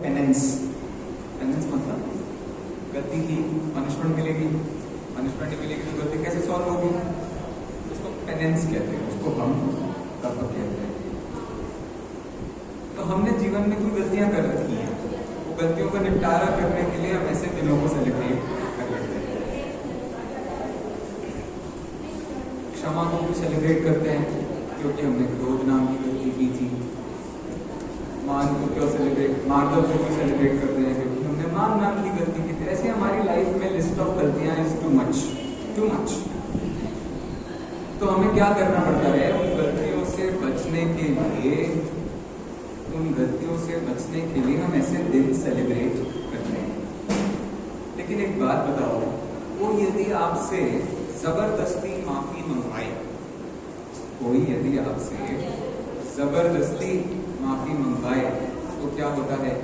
Penance. Penance मतलब गलती की, पनिशमेंट मिलेगी, पनिशमेंट मिलेगी तो गलती कैसे सॉल्व होगी, उसको पेनेंस कहते हैं, उसको हम तप कहते हैं। तो हमने जीवन में कोई गलतियां कर रखी हैं, वो गलतियों का निपटारा करने के लिए हम ऐसे दिनों को सेलिब्रेट कर लेते हैं। क्षमा को भी सेलिब्रेट करते हैं क्योंकि हमने क्रोध नाम की गलती की थी। मान को क्यों सेलिब्रेट, मार्दव को क्यों सेलिब्रेट करते हैं क्योंकि हमने मान नाम की गलती की थी। ऐसे हमारी लाइफ में लिस्ट ऑफ गलतियां इज टू मच। तो हमें क्या करना पड़ता है, उन गलतियों से बचने के लिए हम ऐसे दिन सेलिब्रेट करते हैं। लेकिन एक बात बताओ, वो यदि आपसे जबरदस्ती माफी मंगवाए, कोई यदि आपसे जबरदस्ती माफी मंगवाए तो क्या होता है,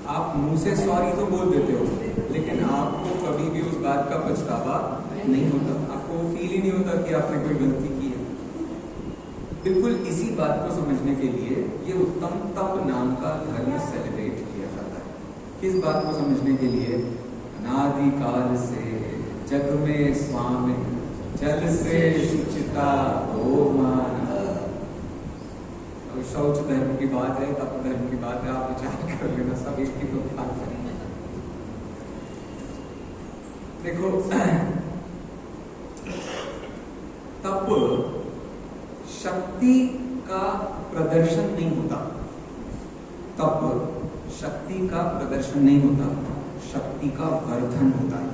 आप मुंह से सॉरी तो बोल देते हो लेकिन आपको कभी भी उस बात का पछतावा नहीं होता, आपको फील ही नहीं होता कि आपने कोई गलती की है। बिल्कुल इसी बात को समझने के लिए ये उत्तम तप नाम का धर्म सेलिब्रेट किया जाता है। किस बात को समझने के लिए, अनादि काल से जग में स्वामी जल से शुचिता हो मान। शौच धर्म की बात है, तप धर्म की बात है, आप विचार कर लेना, सब एक ही तो बात करेंगे। देखो तप शक्ति का प्रदर्शन नहीं होता, तप शक्ति का प्रदर्शन नहीं होता, शक्ति का वर्धन होता है।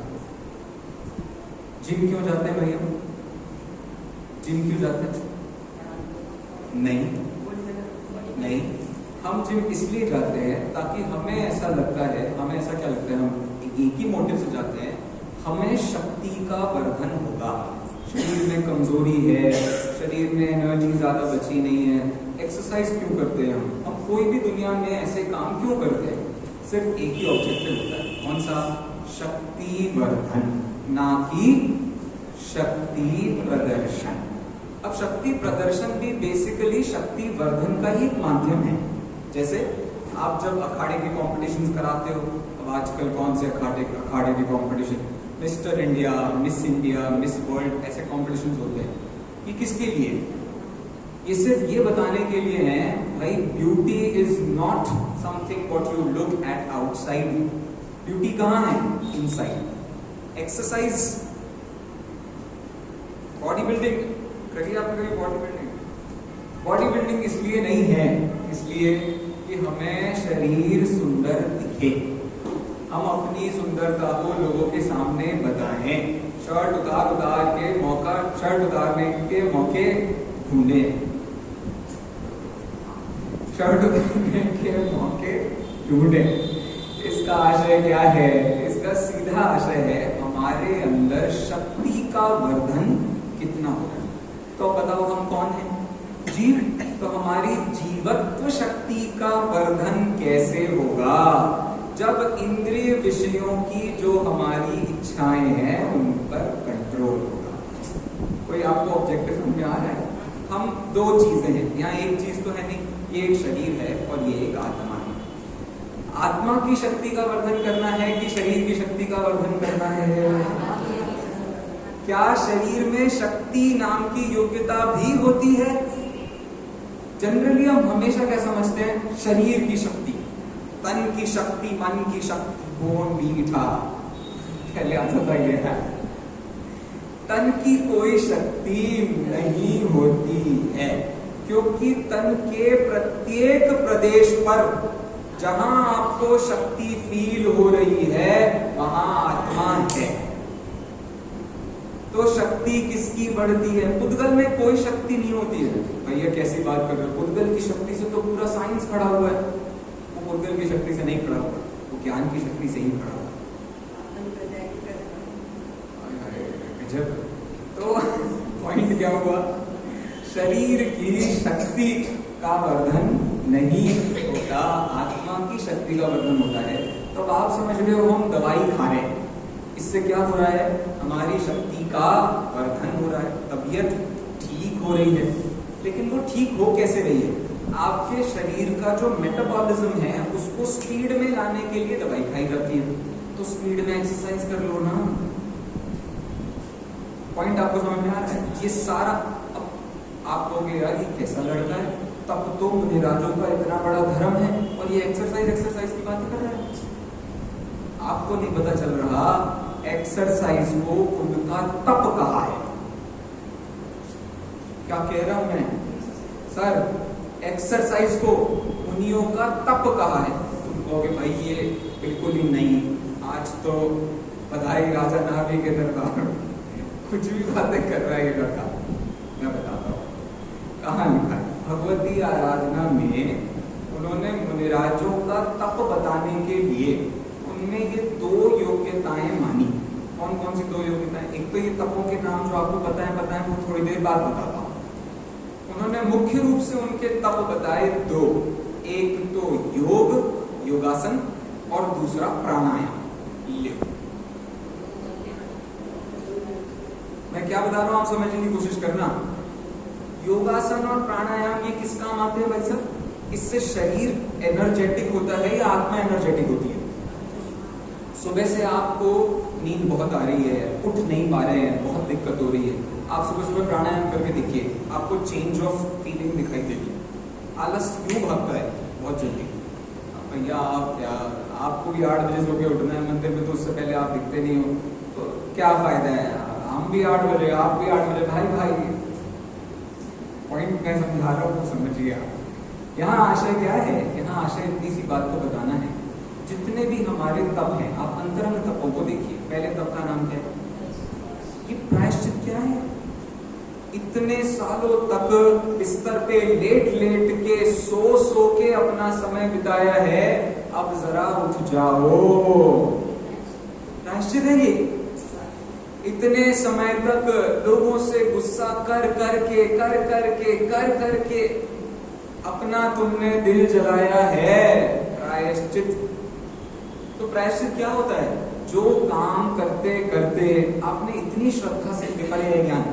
जिम क्यों जाते हैं भैया, जिम क्यों जाते हैं? नहीं, हम जिम इसलिए जाते हैं ताकि हमें ऐसा लगता है, हमें ऐसा क्या लगता है, हम एक ही मोटिव से जाते हैं, हमें शक्ति का वर्धन होगा। शरीर में कमजोरी है, शरीर में एनर्जी ज्यादा बची नहीं है, एक्सरसाइज क्यों करते हैं हम कोई भी दुनिया में ऐसे काम क्यों करते हैं, सिर्फ एक ही ऑब्जेक्टिव होता है, कौन सा, शक्ति वर्धन, ना कि शक्ति प्रदर्शन। अब शक्ति प्रदर्शन भी बेसिकली शक्ति वर्धन का ही एक माध्यम है। जैसे आप जब अखाड़े के कॉम्पिटिशन्स कराते हो, अब आजकल कौन से अखाड़े के competition, mister India, miss India, miss world, ऐसे कॉम्पिटिशन्स होते हैं। ये किसके लिए, ये सिर्फ ये बताने के लिए है भाई beauty is not something what you look at outside, beauty कहाँ है, इनसाइड। एक्सरसाइज, बॉडी बिल्डिंग करिए, आपने कभी बॉडी बिल्डिंग, बॉडी बिल्डिंग इसलिए नहीं है, इसलिए कि हमें शरीर सुंदर दिखे, हम अपनी सुंदरता को लोगों के सामने बताएं, शर्ट उतार के मौका, शर्ट उतारने के मौके ढूंढे, शर्ट उतारने के मौके ढूंढे। इसका आशय क्या है, इसका सीधा आशय है हमारे अंदर शक्ति का वर्धन कितना होगा। तो बताओ हम कौन हैं, जीव, तो हमारी जीवत्व शक्ति का वर्धन कैसे होगा, जब इंद्रिय विषयों की जो हमारी इच्छाएं हैं उन पर कंट्रोल होगा। कोई आपको ऑब्जेक्टिव समझ में आ रहा है? हम दो चीजें हैं यहाँ, एक चीज तो है नहीं, ये एक शरीर है और ये एक आत्मा है। आत्मा की शक्ति का वर्धन करना है कि शरीर की शक्ति का वर्धन करना है? क्या शरीर में शक्ति नाम की योग्यता भी होती है? जनरली हम हमेशा क्या समझते हैं, शरीर की शक्ति, तन की शक्ति, मन की शक्ति, कौन मीठा, पहले आता था ये है, तन की कोई शक्ति नहीं होती है, क्योंकि तन के प्रत्येक प्रदेश पर जहां आपको शक्ति फील हो रही है वहां आत्मा है। तो शक्ति किसकी बढ़ती है? पुद्गल में कोई शक्ति नहीं होती है। भैया कैसी बात कर रहे हो, पुद्गल की शक्ति से तो पूरा साइंस खड़ा हुआ है। वो पुद्गल की शक्ति से नहीं खड़ा हुआ, वो ज्ञान की शक्ति से ही खड़ा हुआ। तो पॉइंट क्या हुआ, शरीर की शक्ति का वर्धन नहीं होता, आत्मा की शक्ति का वर्धन होता है। तो आप समझ रहे हो, हम दवाई खा रहे हैं, इससे क्या हो रहा है, हमारी शक्ति का वर्धन हो रहा है, तबीयत ठीक हो रही है। लेकिन वो ठीक हो कैसे रही है? आपके शरीर का जो मेटाबॉलिज्म है उसको उसको स्पीड में लाने के लिए दवाई खाई जाती है, तो स्पीड में एक्सरसाइज कर लो ना। पॉइंट आपको समझ में आ रहा है? ये सारा आप कहोगे यार ये कैसा लड़का है, तब तो मुनिराजों का इतना बड़ा धर्म है और ये एक्सरसाइज की बात कर रहा है। आपको नहीं पता चल रहा एक्सरसाइज को उनका तप कहा है। क्या कह रहा हूं मैं सर? एक्सरसाइज को मुनियों का तप कहा है। तुम कहोगे भाई ये बिल्कुल ही नहीं, आज तो बधाई राजा नाभि के दरबार कुछ भी बातें कर रहा है ये लड़का। मैं बताता हूँ कहाँ लिखा है। भगवती आराधना में उन्होंने मुनिराजों का तप बताने के लिए उनमें ये दो योग्यताएं मानी। कौन कौन सी दो योग्यताएं? एक तो ये तपों के नाम जो आपको पता है वो थोड़ी देर बाद बताता हूँ। उन्होंने मुख्य रूप से उनके तप बताए दो, एक तो योग योगासन और दूसरा प्राणायाम। मैं क्या बता रहा हूं आप समझने की कोशिश करना। योगासन और प्राणायाम ये किस काम आते हैं भाई साहब? इससे शरीर एनर्जेटिक होता है या आत्मा एनर्जेटिक होती है? सुबह से आपको नींद बहुत आ रही है, उठ नहीं पा रहे हैं, बहुत दिक्कत हो रही है, आप सुबह सुबह प्राणायाम करके देखिए, आपको चेंज ऑफ फीलिंग दिखाई देगी। आलस क्यों भागता है बहुत जल्दी? भैया आप क्या, आपको भी 8 बजे सो के उठना है मंदिर में, तो उससे पहले आप दिखते नहीं हो, तो क्या फायदा है? हम भी 8 बजे, आप भी 8 बजे। भाई पॉइंट मैं समझा रहा हूँ तो समझिए आप। यहाँ आशय क्या है? यहाँ आशय इतनी सी बात को बताना है, जितने भी हमारे तप हैं, आप अंतरंग तपों को देखिए। पहले तप का नाम क्या है? ये प्रायश्चित क्या है? इतने सालों तक बिस्तर पे लेट लेट के सो के अपना समय बिताया है, अब जरा उठ जाओ। प्रायश्चित है ये। इतने समय तक लोगों से गुस्सा कर करके अपना तुमने दिल जलाया है, प्रायश्चित। तो प्रायश्चित क्या होता है? जो काम करते करते आपने इतनी श्रद्धा से, ज्ञान,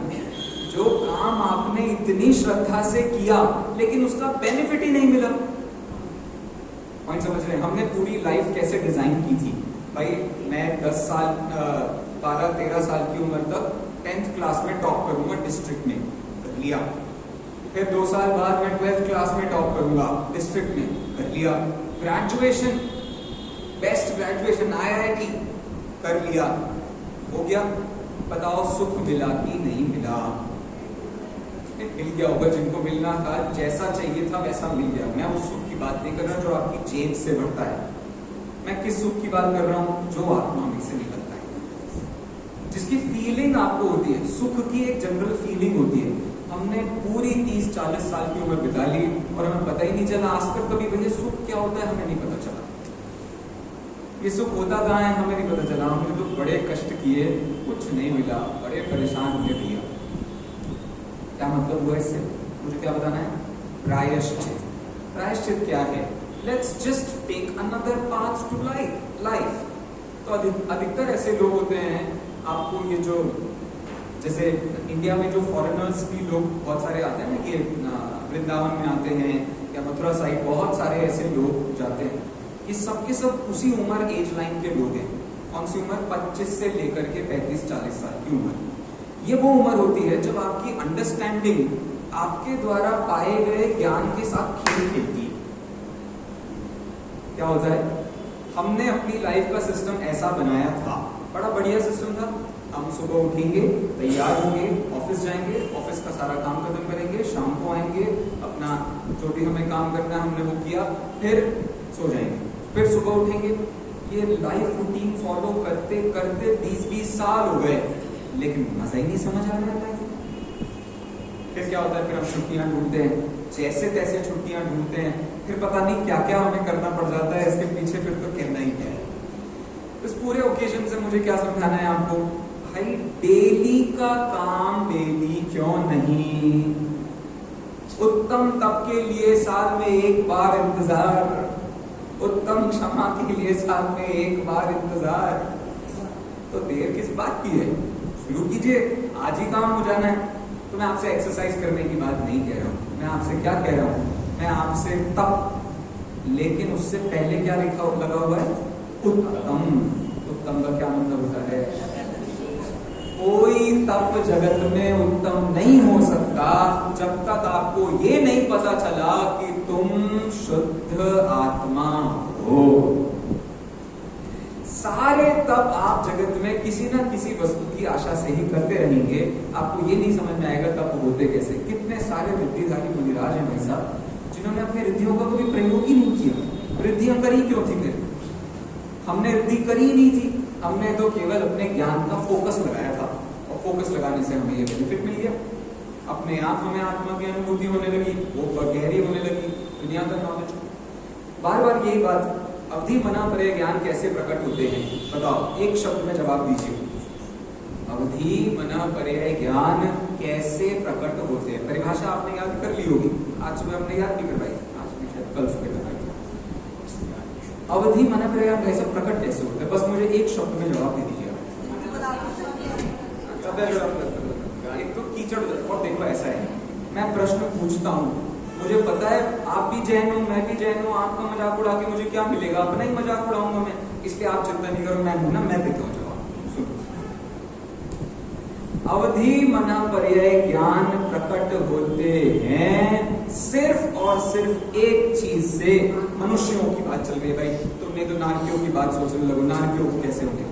जो काम आपने इतनी श्रद्धा से किया लेकिन उसका बेनिफिट ही नहीं मिला। पॉइंट समझ रहे हैं? हमने पूरी लाइफ कैसे डिजाइन की थी भाई? मैं 10 साल 12-13 साल की उम्र तक 10th क्लास में टॉप करूंगा डिस्ट्रिक्ट में, कर लिया। फिर 2 साल बाद मैं 12th क्लास में टॉप करूंगा डिस्ट्रिक्ट में, कर लिया। ग्रेजुएशन, बेस्ट ग्रेजुएशन IIT कर लिया, हो गया। बताओ सुख मिला कि नहीं मिला? मिल गया होगा, जिनको मिलना था, जैसा चाहिए था वैसा मिल गया। मैं उस सुख की बात नहीं कर रहा जो आपकी जेब से बढ़ता है। मैं किस सुख की बात कर रहा हूं? जो आत्मा में से निकलता है, जिसकी फीलिंग आपको होती है। सुख की एक जनरल फीलिंग होती है। हमने पूरी 30-40 साल की उम्र बिता ली और हमें पता ही नहीं चला आज तक कभी भैया सुख क्या होता है, हमें नहीं पता चला। ये सुख होता कहाँ है, हमें नहीं पता चला। हमने तो बड़े कष्ट किए, कुछ नहीं मिला, बड़े परेशान हुए भैया। क्या मतलब हुआ इससे? मुझे क्या बताना है? प्रायश्चित। प्रायश्चित क्या है? Let's just take another path to life. तो अधिकतर ऐसे लोग होते हैं, आपको ये जो जैसे इंडिया में जो फॉरेनर्स भी लोग बहुत सारे आते हैं ना, ये वृंदावन में आते हैं या मथुरा साइड, बहुत सारे ऐसे लोग जाते हैं। ये सबके सब उसी उम्र एज लाइन के लोग हैं। कौन सी उम्र? 25 से लेकर के 35-40 साल की उम्र। ये वो उम्र होती है जब आपकी अंडरस्टैंडिंग आपके द्वारा पाए गए ज्ञान के साथ खेल खेलती है। क्या होता है? हमने अपनी लाइफ का सिस्टम ऐसा बनाया था, बड़ा बढ़िया सिस्टम था। हम सुबह उठेंगे, तैयार होंगे, ऑफिस जाएंगे, ऑफिस का सारा काम खत्म करेंगे, शाम को आएंगे, अपना जो भी हमें काम करना है हमने वो किया, फिर सो जाएंगे, फिर सुबह उठेंगे। ये लाइफ रूटीन फॉलो करते करते 20-20 साल हो गए, लेकिन मजा ही नहीं समझ आ रहा है। फिर क्या होता है? फिर हम छुट्टियां ढूंढते हैं, जैसे तैसे छुट्टियां ढूंढते हैं, फिर पता नहीं क्या क्या हमें करना पड़ जाता है इसके पीछे। फिर तो कहना ही क्या है। इस पूरे ओकेजन से मुझे क्या समझाना है आपको? भाई डेली का काम डेली क्यों नहीं? उत्तम तप के लिए साल में एक बार इंतजार, उत्तम क्षमा के लिए साल में एक बार इंतजार। तो देर किस बात की है? शुरू कीजिए, आज ही काम हो जाना है। तो मैं आपसे एक्सरसाइज करने की बात नहीं कह रहा हूं, मैं आपसे क्या कह रहा हूं? मैं आपसे तप लेकिन उससे पहले क्या लगा हुआ है? उत्तम। उत्तम का क्या मतलब होता है? कोई तप जगत में उत्तम नहीं हो सकता जब तक आपको ये नहीं पता चला कि तुम शुद्ध आत्मा हो। सारे तप आप जगत में किसी ना किसी वस्तु की आशा से ही करते रहेंगे, आपको ये नहीं समझ में आएगा तप होते कैसे। कितने सारे रिद्धिधारी मुनिराज हैं भाई साहब, जिन्होंने अपने रिद्धियों का कभी प्रयोग ही नहीं किया। रिद्धियां करी क्यों थी फिर? हमने रिद्धि करी ही नहीं थी, हमने तो केवल अपने ज्ञान का फोकस लगाया था, और फोकस लगाने से हमें ये बेनिफिट मिल गया। अपने आप हमें आत्मा की अनुभूति होने लगी, वो गहरी होने लगी, दुनिया का नॉलेज। बार बार यही बात, अवधि मना परे ज्ञान कैसे प्रकट होते हैं? बताओ, एक शब्द में जवाब दीजिए। अवधि मना परे ज्ञान कैसे प्रकट होते हैं? परिभाषा आपने याद कर ली होगी, आज सुबह हमने याद नहीं करवाई, आज नहीं शायद कल सुबह करवाई। अवधि मना परे ज्ञान कैसे प्रकट कैसे होते हैं? बस मुझे एक शब्द में जवाब दे दीजिए। एक तो कीचड़। और देखो ऐसा है, मैं प्रश्न पूछता हूँ, मुझे पता है आप भी जैन हो, मैं भी जैन हूँ, आपका मजाक उड़ा के मुझे क्या मिलेगा? अपना ही मजाक उड़ाऊंगा मैं, इसलिए आप चिंता नहीं करो, मैं हूं ना, मैं देता हूँ जवाब। अवधि मना पर्याय ज्ञान प्रकट होते हैं सिर्फ और सिर्फ एक चीज से। मनुष्यों की बात चल रही है भाई, तुमने तो नारकियों की बात सोचने लगो, नारकियों कैसे होंगे?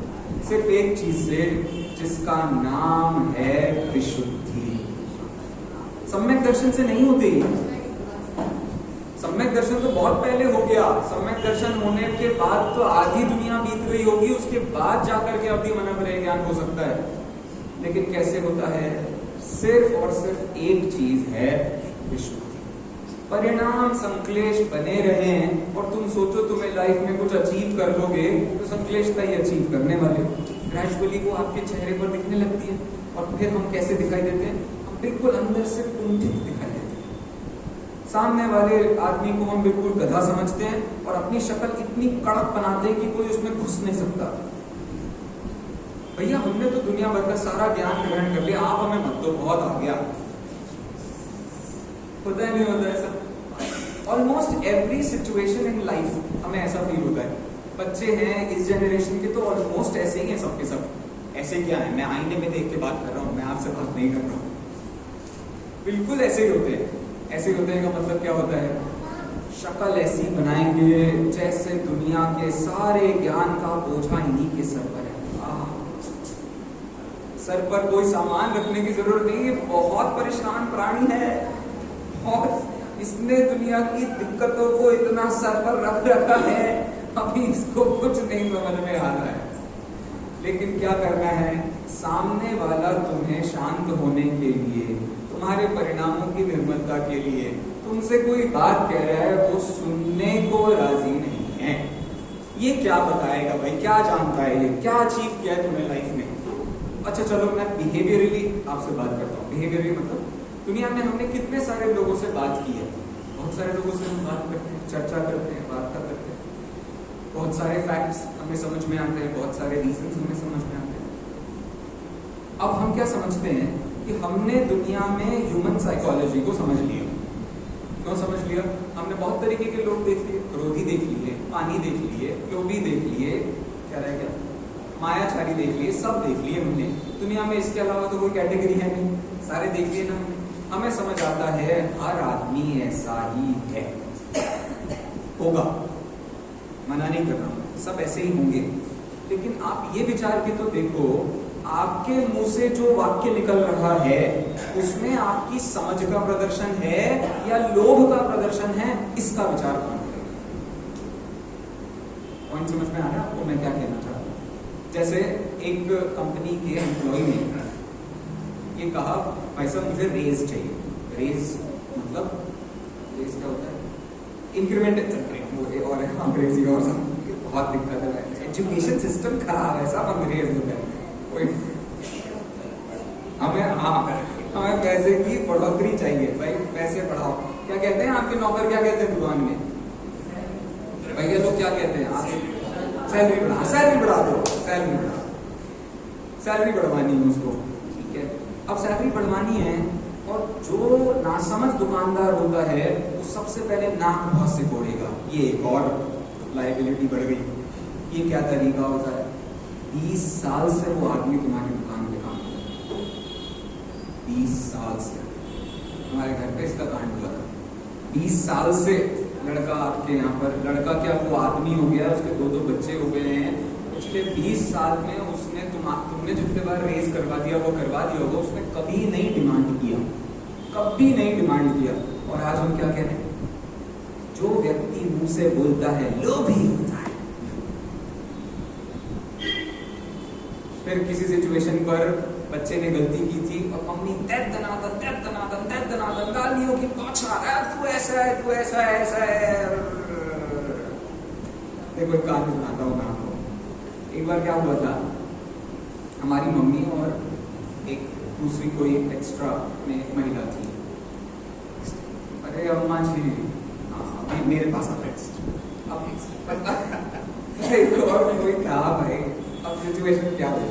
सिर्फ एक चीज से, जिसका नाम है विशुद्धि। सम्यक दर्शन से नहीं होती। सम्यक दर्शन तो बहुत पहले हो गया, सम्यक दर्शन होने के बाद तो आधी दुनिया बीत गई होगी, उसके बाद जाकर के अवधि मना परे ज्ञान हो सकता है। लेकिन कैसे होता है? सिर्फ और सिर्फ एक चीज है, विशुद्धि। परिणाम संक्लेश बने रहे और तुम सोचो तुम्हें लाइफ में कुछ अचीव कर लोगे तो संक्लेशता ही अचीव करने वाले। ग्रेजुअली वो आपके चेहरे पर दिखने लगती है, और फिर हम कैसे दिखाई देते हैं? हम बिल्कुल अंदर से कुंठित दिखाई देते हैं। सामने वाले आदमी को हम बिल्कुल गधा समझते हैं और अपनी शक्ल इतनी कड़क बनाते हैं कि कोई उसमें घुस नहीं सकता। भैया हमने तो दुनिया भर का सारा ज्ञान ग्रहण कर लिया, आप हमें मत दो, बहुत आ गया। होता है नहीं होता है सब? Almost every situation in life हमें ऐसा फील होता है। बच्चे हैं इस जनरेशन के तो ऑलमोस्ट ऐसे ही हैं सबके सब। ऐसे क्या है? मैं आईने में देख के बात कर रहा हूँ, मैं आपसे बात नहीं कर रहा हूँ। बिल्कुल ऐसे ही होते हैं। ऐसे होते हैं का मतलब क्या होता है? शक्ल ऐसी बनाएंगे जैसे दुनिया के सारे ज्ञान का बोझा इन्हीं के सर पर है। सर पर कोई सामान रखने की जरूरत नहीं है, बहुत परेशान प्राणी है और इसने दुनिया की दिक्कतों को इतना सर पर रख रखा है, अभी इसको कुछ नहीं समझ में आ रहा है। लेकिन क्या करना है? सामने वाला तुम्हें शांत होने के लिए, तुम्हारे परिणामों की निर्मलता के लिए तुमसे कोई बात कह रहा है, वो सुनने को राजी नहीं है। ये क्या बताएगा भाई? क्या जानता है ये? क्या अचीव किया है तुमने लाइफ में? अच्छा चलो मैं बिहेवियरली आपसे बात करता हूँ। बिहेवियरली मतलब दुनिया में हमने कितने सारे लोगों से बात की है, बहुत सारे लोगों से हम बात करते हैं, चर्चा करते हैं, वार्ता करते हैं, बहुत सारे फैक्ट्स हमें समझ में आते हैं, बहुत सारे रीजंस हमें समझ में आते हैं। अब हम क्या समझते हैं कि हमने दुनिया में ह्यूमन साइकोलॉजी को समझ लिया। क्यों समझ लिया? हमने बहुत तरीके के लोग देख लिए, क्रोधी देख लिए, पानी देख लिए, लोभी देख लिए, क्या रह गया, मायाचारी देख लिए, सब देख लिए हमने। दुनिया में इसके अलावा तो कोई कैटेगरी है नहीं, सारे देख लिए ना हमने। हमें समझ आता है हर आदमी ऐसा ही है, होगा, मना नहीं कर रहा हूं, सब ऐसे ही होंगे। लेकिन आप ये विचार के तो देखो, आपके मुंह से जो वाक्य निकल रहा है उसमें आपकी समझ का प्रदर्शन है या लोभ का प्रदर्शन है, इसका विचार करना पड़ेगा। पॉइंट समझ में आ रहा है आपको मैं क्या कहना चाहता हूं? जैसे एक कंपनी के एम्प्लॉय ने ये कहा, भाई साहब मुझे रेज चाहिए। रेज मतलब रेज क्या होता है? इंक्रीमेंट और अंग्रेजी और बहुत दिक्कत है, एजुकेशन सिस्टम खराब है, सब अंग्रेज होता है। हमें पैसे की बढ़ोतरी चाहिए भाई, पैसे बढ़ाओ। क्या कहते हैं आपके नौकर, क्या कहते हैं दुकान में? भैया लोग क्या कहते हैं? आप सैलरी बढ़ा, सैलरी बढ़ा दो, सैलरी बढ़ा, सैलरी बढ़वानी है उसको, ठीक है। अब सैलरी बढ़वानी है और जो नासमझ दुकानदार होता है वो सबसे पहले नाक बहुत से फोड़ेगा, ये एक और लाइबिलिटी बढ़ गई। ये क्या तरीका होता है? 20 साल से वो आदमी तुम्हारी दुकान पे काम कर रहा है, 20 साल से। हमारे घर पे इसका कांड हुआ था। 20 साल से लड़का आपके यहाँ पर, लड़का क्या वो आदमी हो गया, उसके 2-2 बच्चे हो गए हैं। पिछले 20 साल में उसने तुमने जितने बार रेज करवा दिया वो करवा दिया होगा, उसने कभी नहीं डिमांड किया, कभी नहीं डिमांड किया। और आज हम क्या कह रहे हैं? जो व्यक्ति मुंह से बोलता है लोभी होता है। फिर किसी सिचुएशन पर बच्चे ने गलती की थी और मम्मी तैत दनादन गालियों की बौछार, तू ऐसा है, तू ऐसा है, ऐसा है। देखो एक कहानी सुनाता हूँ मैं आपको। एक बार क्या हुआ था, हमारी मम्मी और एक दूसरी कोई एक्स्ट्रा में महिला थी। अरे अम्मा जी, हाँ मेरे पास अब और कोई था भाई। अब सिचुएशन क्या हुई?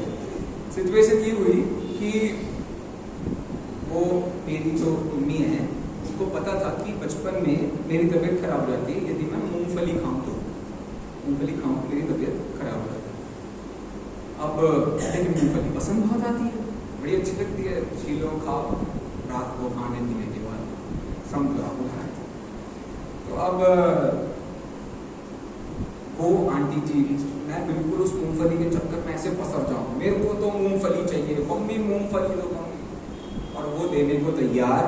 सिचुएशन ये हुई कि वो मेरी जो मम्मी है उसको पता था कि बचपन में मेरी तबीयत खराब हो जाती है यदि मैं मूंगफली खाऊं तो, मूंगफली खाऊं मेरी तबीयत खराब हो जाती है। अब लेकिन मूंगफली पसंद बहुत आती है, बड़ी अच्छी लगती है, छीलो खाओ, रात को खाने पीने के बाद समझो आपको खाए। तो अब वो आंटी जी, मैं बिल्कुल उस मूंगफली के चक्कर में ऐसे फंस जाऊं, मेरे को तो मूंगफली चाहिए, मम्मी मूंगफली दो मम्मी, और वो देने को तैयार।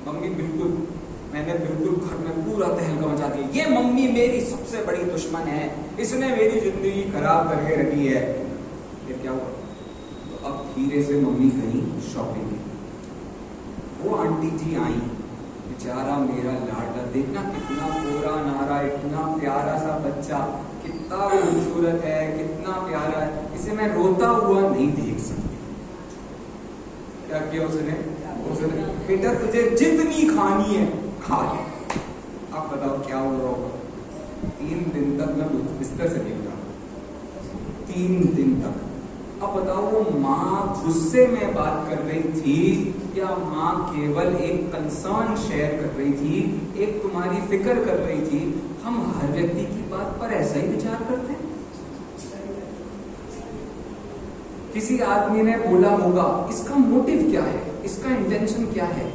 मम्मी बिल्कुल, मैंने बिल्कुल घर में पूरा तहलका मचा दिया, ये मम्मी मेरी सबसे बड़ी दुश्मन है, इसने मेरी जिंदगी खराब करके रखी है। फिर क्या हुआ? तो अब धीरे से मम्मी गई शॉपिंग, वो आंटी जी आई, बेचारा मेरा लाडला, देखना कितना गोरा नारा, इतना प्यारा सा बच्चा, कितना खूबसूरत है, कितना प्यारा है, इसे मैं रोता हुआ नहीं देख सकती। क्या किया उसने? बेटा तुझे जितनी खानी है खा ले। अब बताओ क्या हो रहा होगा? 3 दिन तक मैं बिस्तर से नहीं उठा, 3 दिन तक। अब बताओ वो माँ गुस्से में बात कर रही थी या माँ केवल एक कंसर्न शेयर कर रही थी, एक तुम्हारी फिक्र कर रही थी? हम हर व्यक्ति की बात पर ऐसा ही विचार करते हैं। किसी आदमी ने बोला होगा, इसका मोटिव क्या है, इसका इंटेंशन क्या है?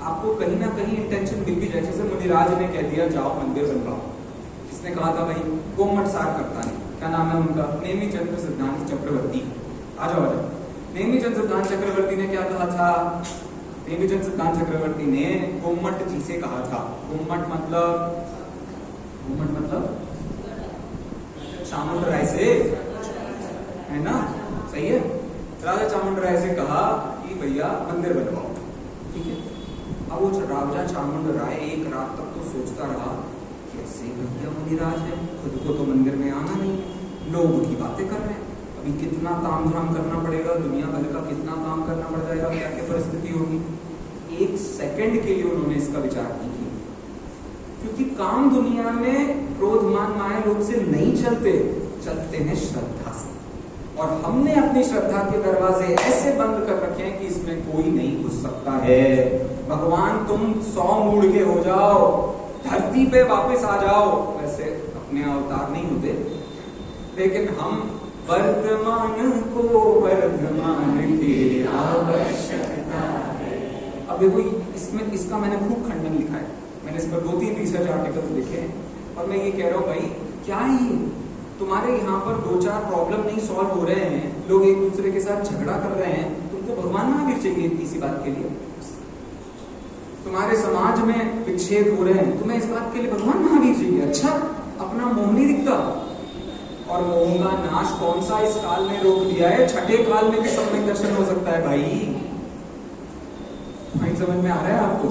आपको कहीं ना कहीं इंटेंशन मिल भी जाए। जैसे मुनिराज ने कह दिया जाओ मंदिर बनवाओ, किसने कहा था भाई? गोमट सार करता है, क्या नाम है उनका? नेमीचंद सिद्धांत चक्रवर्ती। आ जाओ। नेमीचंद सिद्धांत चक्रवर्ती ने क्या कहा था? नेमीचंद सिद्धांत चक्रवर्ती ने गोमट जी से कहा था। गोमट मतलब चामुंडराय से, है ना? सही है। राजा चामुंडराय से कहा कि भैया मंदिर बनवाओ, ठीक है। अब वो राजा चामुंडराय एक रात तक तो सोचता रहा, कैसे भैया मुनिराज है, खुद को तो मंदिर में आना नहीं, लोग की बातें कर रहे हैं, अभी कितना काम धाम करना पड़ेगा, दुनिया भर का कितना काम करना पड़ जाएगा, क्या क्या परिस्थिति होगी। 1 सेकंड के लिए उन्होंने इसका विचार नहीं किया, क्योंकि काम दुनिया में क्रोध मान माया लोग से नहीं चलते हैं श्रद्धा से। और हमने अपनी श्रद्धा के दरवाजे ऐसे बंद कर रखे हैं कि इसमें कोई नहीं घुस सकता है। भगवान तुम 100 मूड के हो जाओ, धरती पे वापस आ जाओ, वैसे अपने अवतार नहीं होते, लेकिन हम वर्तमान को वर्तमान की आवश्यकता है। अब देखो इसमें इसका मैंने खूब खंडन लिखा है, मैंने इस पर 2-3 रिसर्च आर्टिकल लिखे हैं, और मैं ये कह रहा हूँ भाई क्या ही तुम्हारे यहाँ पर 2-4 प्रॉब्लम नहीं सॉल्व हो रहे हैं, लोग एक दूसरे के साथ झगड़ा कर रहे हैं, तुमको भगवान महावीर चाहिए इसी बात के लिए? तुम्हारे समाज में विच्छेद हो रहे हैं, तुम्हें इस बात के लिए भगवान महावीर चाहिए? अच्छा, अपना मोह नहीं दिखता? और मोह का नाश कौन सा इस काल ने रोक दिया है? 6ठे काल में भी सम्यक दर्शन हो सकता है भाई। समझ में आ रहा है आपको?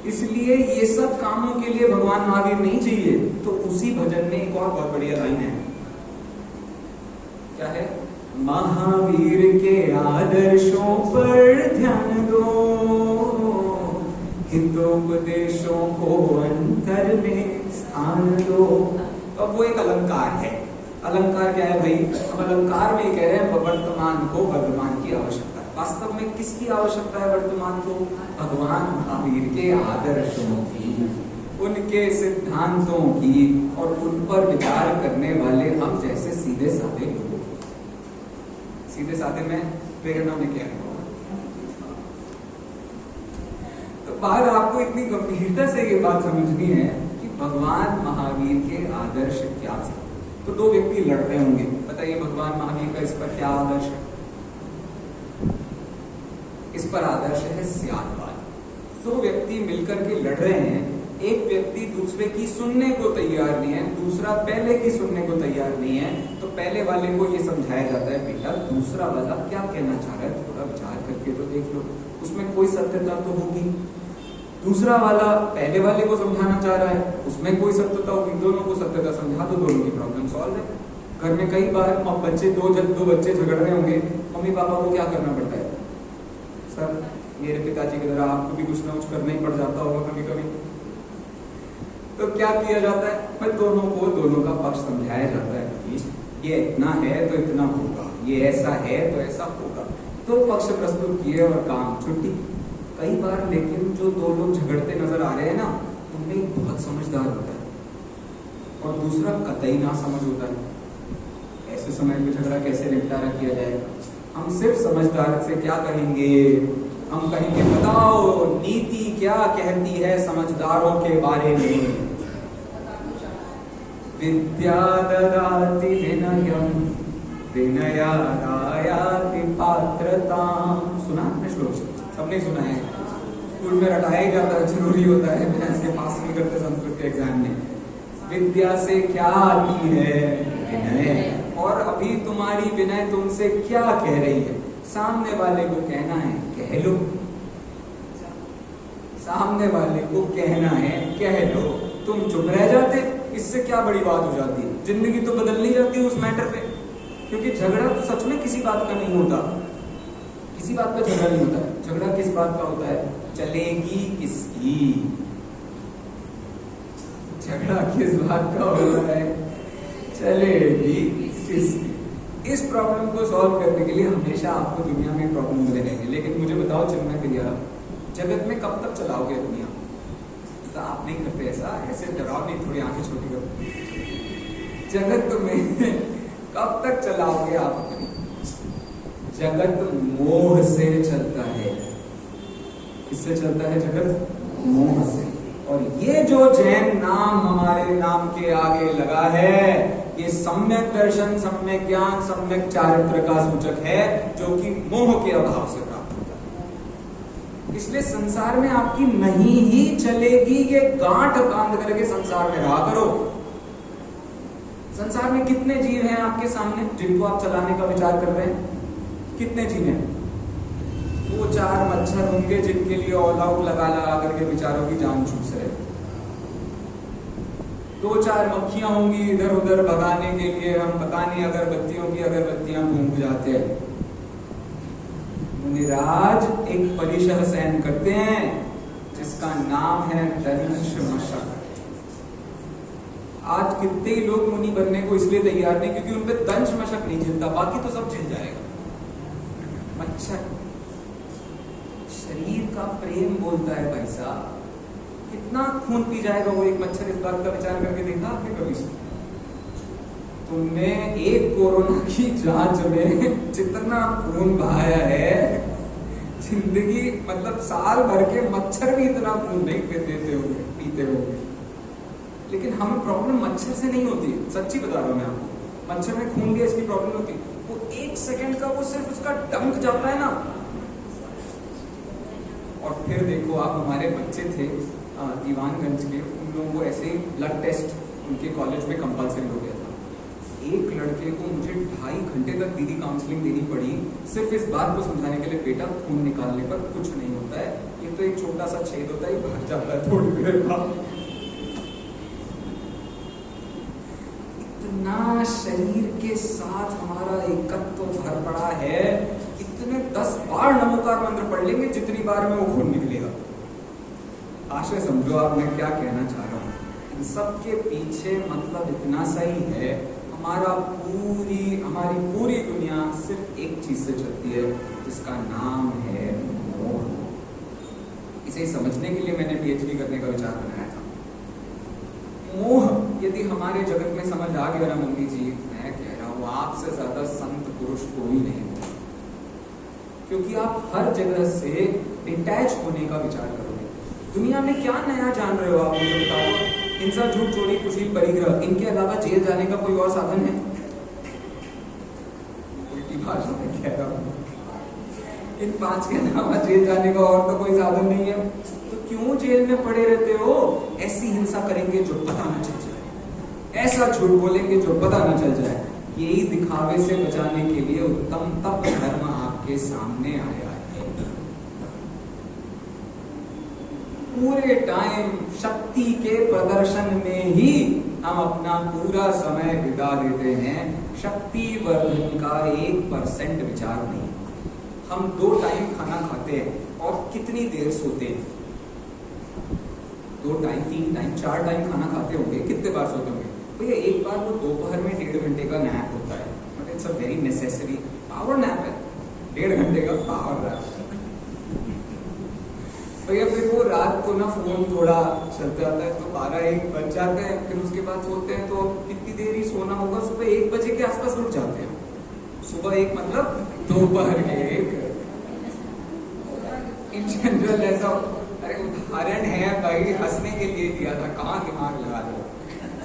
इसलिए ये सब कामों के लिए भगवान महावीर नहीं चाहिए। तो उसी भजन में एक और बहुत बढ़िया लाइन है, क्या है? महावीर के आदर्शों पर ध्यान दो, हितोपदेशों को अंतर में स्थान दो। अब वो एक अलंकार है। अलंकार क्या है भाई? अब अलंकार में कह रहे हैं वर्तमान को वर्तमान की आवश्यकता है। वास्तव में किसकी आवश्यकता है वर्तमान को? भगवान महावीर के आदर्शों की। उनके सिद्धांतों की और उन पर विचार करने वाले हम जैसे सीधे साधे लोग। सीधे साधे में प्रेरणा में क्या है? तो बात आपको इतनी गंभीरता से ये बात समझनी है कि भगवान महावीर के आदर्श क्या थे। तो दो व्यक्ति लड़ रहे होंगे, बताइए भगवान महावीर का इस पर क्या आदर्श है? इस पर आदर्श है त्यागवाद। दो व्यक्ति मिलकर के लड़ रहे हैं, एक व्यक्ति दूसरे की सुनने को तैयार नहीं है, दूसरा पहले की सुनने को तैयार नहीं है। तो पहले वाले को ये समझाया जाता है, बेटा दूसरा वाला क्या कहना चाह रहा है, थोड़ा विचार करके तो देख लो, उसमें कोई सत्यता तो होगी। दूसरा वाला पहले वाले को समझाना चाह रहा है, उसमें कोई सत्यता होगी। दोनों को सत्यता समझा दो, दोनों की प्रॉब्लम सॉल्व है। घर में कई बार बच्चे दो बच्चे झगड़ रहे होंगे, मम्मी पापा को क्या करना पड़ता है? सर मेरे पिताजी की तरह आपको भी कुछ ना कुछ करना ही पड़ जाता होगा कभी कभी। तो क्या किया जाता है? मैं दोनों को दोनों का पक्ष समझाया जाता है कि ये इतना है तो इतना होगा, ये ऐसा है तो ऐसा होगा। तो पक्ष प्रस्तुत किए और काम छुट्टी। कई बार लेकिन जो दो लोग झगड़ते नजर आ रहे हैं ना, उनमें एक बहुत समझदार होता है और दूसरा कतई ना समझ होता है। ऐसे समय में झगड़ा कैसे निपटारा किया जाएगा? हम सिर्फ समझदार से क्या कहेंगे? हम कहेंगे बताओ नीति क्या कहती है समझदारों के बारे में। विद्या ददाति विनयम विनयादायाति पात्रताम। सुना आपने श्लोक? सबने सुना है, स्कूल में रटाया ही जाता है, जरूरी होता है, बिना इसके पास नहीं करते संस्कृत के एग्जाम में। विद्या से क्या आती है? विनय। और अभी तुम्हारी विनय तुमसे क्या कह रही है? सामने वाले को कहना है कह लो, सामने वाले को कहना है कह लो। तुम चुप रह जाते, इससे क्या बड़ी बात हो जाती है? जिंदगी तो बदलनी जाती है उस मैटर पे। क्योंकि झगड़ा तो सच में किसी बात का नहीं होता, किसी बात का झगड़ा नहीं होता है। झगड़ा किस बात का होता है? चलेगी किसकी। झगड़ा किस बात का होता है? चलेगी किसकी। इस प्रॉब्लम को सॉल्व करने के लिए हमेशा आपको दुनिया में प्रॉब्लम मिले रहेंगे। लेकिन मुझे बताओ चिन्मय भैया, जगत में कब तक चलाओगे दुनिया? तो आप नहीं करते ऐसा, ऐसे डराओ नहीं, थोड़ी आंखें छोटी करो। जगत में कब तक चलाओगे आप अपनी? जगत मोह से चलता है। किससे चलता है जगत? मोह से। और ये जो जैन नाम हमारे नाम के आगे लगा है, ये सम्यक दर्शन, सम्यक ज्ञान, सम्यक चारित्र का सूचक है, जो कि मोह के अभाव से प्राप्त होता है। इसलिए संसार में आपकी नहीं ही चलेगी, ये गांठ बांध करके संसार में रहा करो। संसार में कितने जीव हैं आपके सामने जिनको आप चलाने का विचार कर रहे हैं? कितने जीव हैं? 2-4 मच्छर होंगे जिनके लिए ऑल आउट लगा करके बेचारों की जान चूस रहे। 2-4 मक्खियां होंगी इधर उधर भगाने के लिए, हम पता नहीं अगरबत्तियों की अगरबत्तियां फूंक जाते हैं। मुनिराज एक परिशह सहन करते हैं जिसका नाम है दंश मशक। आज कितने ही लोग मुनि बनने को इसलिए तैयार नहीं क्योंकि उनपे दंश मशक नहीं झिलता, बाकी तो सब झिल जाएगा। मच्छर शरीर का प्रेम बोलता है भाई साहब, कितना खून पी जाएगा वो एक मच्छर। इस बात का विचार करके देखा आपने कभी? तुमने एक कोरोना की जांच में जितना खून बहाया है, जिंदगी मतलब साल भर के मच्छर भी इतना खून नहीं पीते होंगे। लेकिन हमें प्रॉब्लम मच्छर से नहीं होती है, सच्ची बता रहा हूं मैं आपको। मच्छर में खून लिया इसकी प्रॉब्लम होती है, वो 1 सेकंड का वो सिर्फ उसका डंक जाता है ना। और फिर देखो आप, हमारे बच्चे थे दीवानगंज के, उन लोगों को ऐसे ही ब्लड टेस्ट उनके कॉलेज में कंपलसरी हो गया था। एक लड़के को मुझे 2.5 घंटे तक दीदी काउंसलिंग देनी पड़ी, सिर्फ इस बात को समझाने के लिए बेटा खून निकालने पर कुछ नहीं होता है, ये तो एक छोटा सा छेद होता है, भाग जाता है थोड़ी देर बाद। इतना शरीर के साथ हमारा एकत्व भर पड़ा है, इतने 10 बार नमोकार मंत्र पढ़ लेंगे जितनी बार में वो खून निकलेगा। आशय समझो आप मैं क्या कहना चाह रहा हूँ। इन सबके पीछे मतलब इतना सही है, हमारी पूरी दुनिया सिर्फ एक चीज से चलती है जिसका नाम है मोह। इसे समझने के लिए मैंने पीएचडी करने का विचार बनाया था। मोह यदि हमारे जगत में समझ आ गया ना मम्मी जी, मैं कह रहा हूं आपसे ज्यादा संत पुरुष कोई नहीं होगा, क्योंकि आप हर जगह से डिटैच होने का विचार करोगे। दुनिया में क्या नया जान रहे हो आप, मुझे बताओ। हिंसा, झूठ, चोरी, कुशील, परिग्रह, इनके अलावा जेल जाने का कोई और साधन है? उल्टी भाषा में कह रहा हूं, इन 5 के अलावा जेल जाने का और तो कोई साधन नहीं है। तो क्यों जेल में पड़े रहते हो? ऐसी हिंसा करेंगे जो पता न चल जाए, ऐसा झूठ बोलेंगे जो पता न चल जाए। यही दिखावे से बचाने के लिए उत्तम तप धर्म आपके सामने आया है। पूरे टाइम शक्ति के प्रदर्शन में ही हम अपना पूरा समय बिता देते हैं। शक्ति वर्धन का 1% विचार नहीं। हम 2 टाइम खाना खाते हैं और कितनी देर सोते हैं? 2 टाइम, 3 टाइम, 4 टाइम खाना खाते होंगे, कितने बार सोते होंगे? भैया एक बार वो दोपहर में 1.5 घंटे का नैप होता है, but it's a very necessary power nap है। 1.5 घंटे का पावर नैप। भैया फिर वो रात को ना फोन थोड़ा चलते आता है तो 12-1 बज जाते हैं, फिर उसके बाद सोते हैं तो कितनी देर ही सोना होगा? सुबह 1 बजे के आसपास उठ जाते हैं। सुबह 1 मतलब दोपहर के 1। इन जनरल ऐसा, अरे उदाहरण है भाई, हंसने के लिए दिया था, कहाँ दिमाग लगा दो,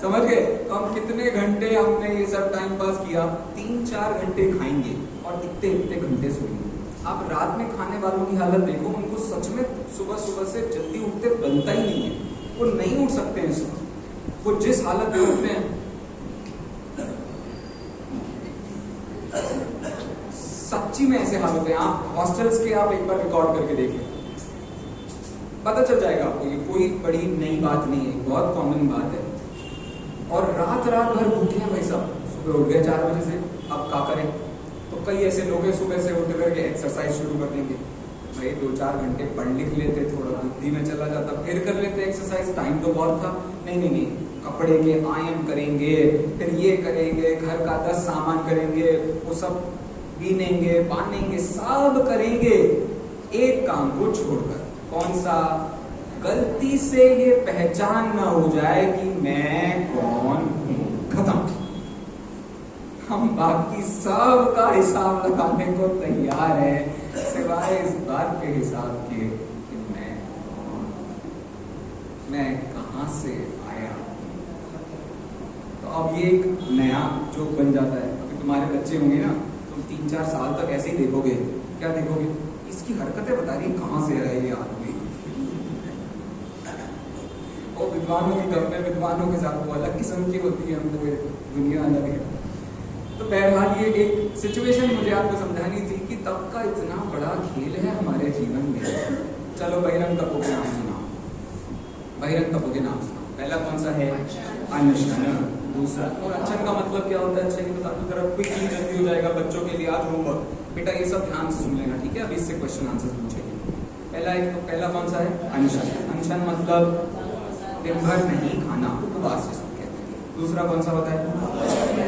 समझ गए? तो हम कितने घंटे हमने ये सब टाइम पास किया? 3-4 घंटे खाएंगे और इतने घंटे सोएंगे। आप रात में खाने वालों की हालत देखो, उनको सच में सुबह से जल्दी उठते बनता ही नहीं है, वो नहीं उठ सकते हैं सुबह, वो जिस हालत में उठते हैं। सच्ची में ऐसे हालत है। आप हॉस्टल्स के आप एक बार रिकॉर्ड करके देखें, पता चल जाएगा आपको। ये कोई बड़ी नई बात नहीं है, बहुत कॉमन बात है। और रात भर भूखे हैं भाई साहब, सुबह उठ गए 4 बजे से, अब क्या करें? तो कई ऐसे लोग हैं सुबह से उठ करके एक्सरसाइज शुरू कर देंगे। भाई 2-4 घंटे पढ़ लिख लेते, थोड़ा बुद्धि में चला जाता, फिर कर लेते एक्सरसाइज, टाइम तो बहुत था। नहीं, कपड़े के आयन करेंगे, फिर ये करेंगे, घर का 10 सामान करेंगे, वो सब बीनेंगे, बांधेंगे, सब करेंगे, एक काम को छोड़कर। कौन सा? गलती से ये पहचान ना हो जाए कि मैं कौन हूं। खत्म। हम बाकी सब का हिसाब लगाने को तैयार है, सिवाय इस बात के हिसाब के कि मैं कौन, मैं कहां से आया। तो अब ये एक नया जो बन जाता है। अभी तुम्हारे बच्चे होंगे ना, तुम 3-4 साल तक ऐसे ही देखोगे। क्या देखोगे? इसकी हरकतें बता रही, कहां से आया ये आदमी। और विद्वानों की तरफ में, विद्वानों के साथ वो अलग किस्म की होती है, हमको दुनिया अलग है। तो बहरहाल ये एक सिचुएशन मुझे आपको समझानी थी कि तब का इतना बड़ा खेल है हमारे जीवन में। चलो बहिरंग तपों के नाम सुनाओ, बहिरंग तपों के नाम सुनाओ। पहला कौन सा है? अनशन। दूसरा, और अनशन का मतलब क्या होता है? अच्छा ये बता दो जरा, क्विकली जल्दी हो जाएगा बच्चों के लिए आज होमवर्क। बेटा ये सब ध्यान से सुन लेना, ठीक है? अभी इससे क्वेश्चन आंसर पूछेंगे। पहला कौन सा है? अनशन। अनशन मतलब दिन भर नहीं खाना, उपवास जिसको कहते हैं। दूसरा कौन सा होता है?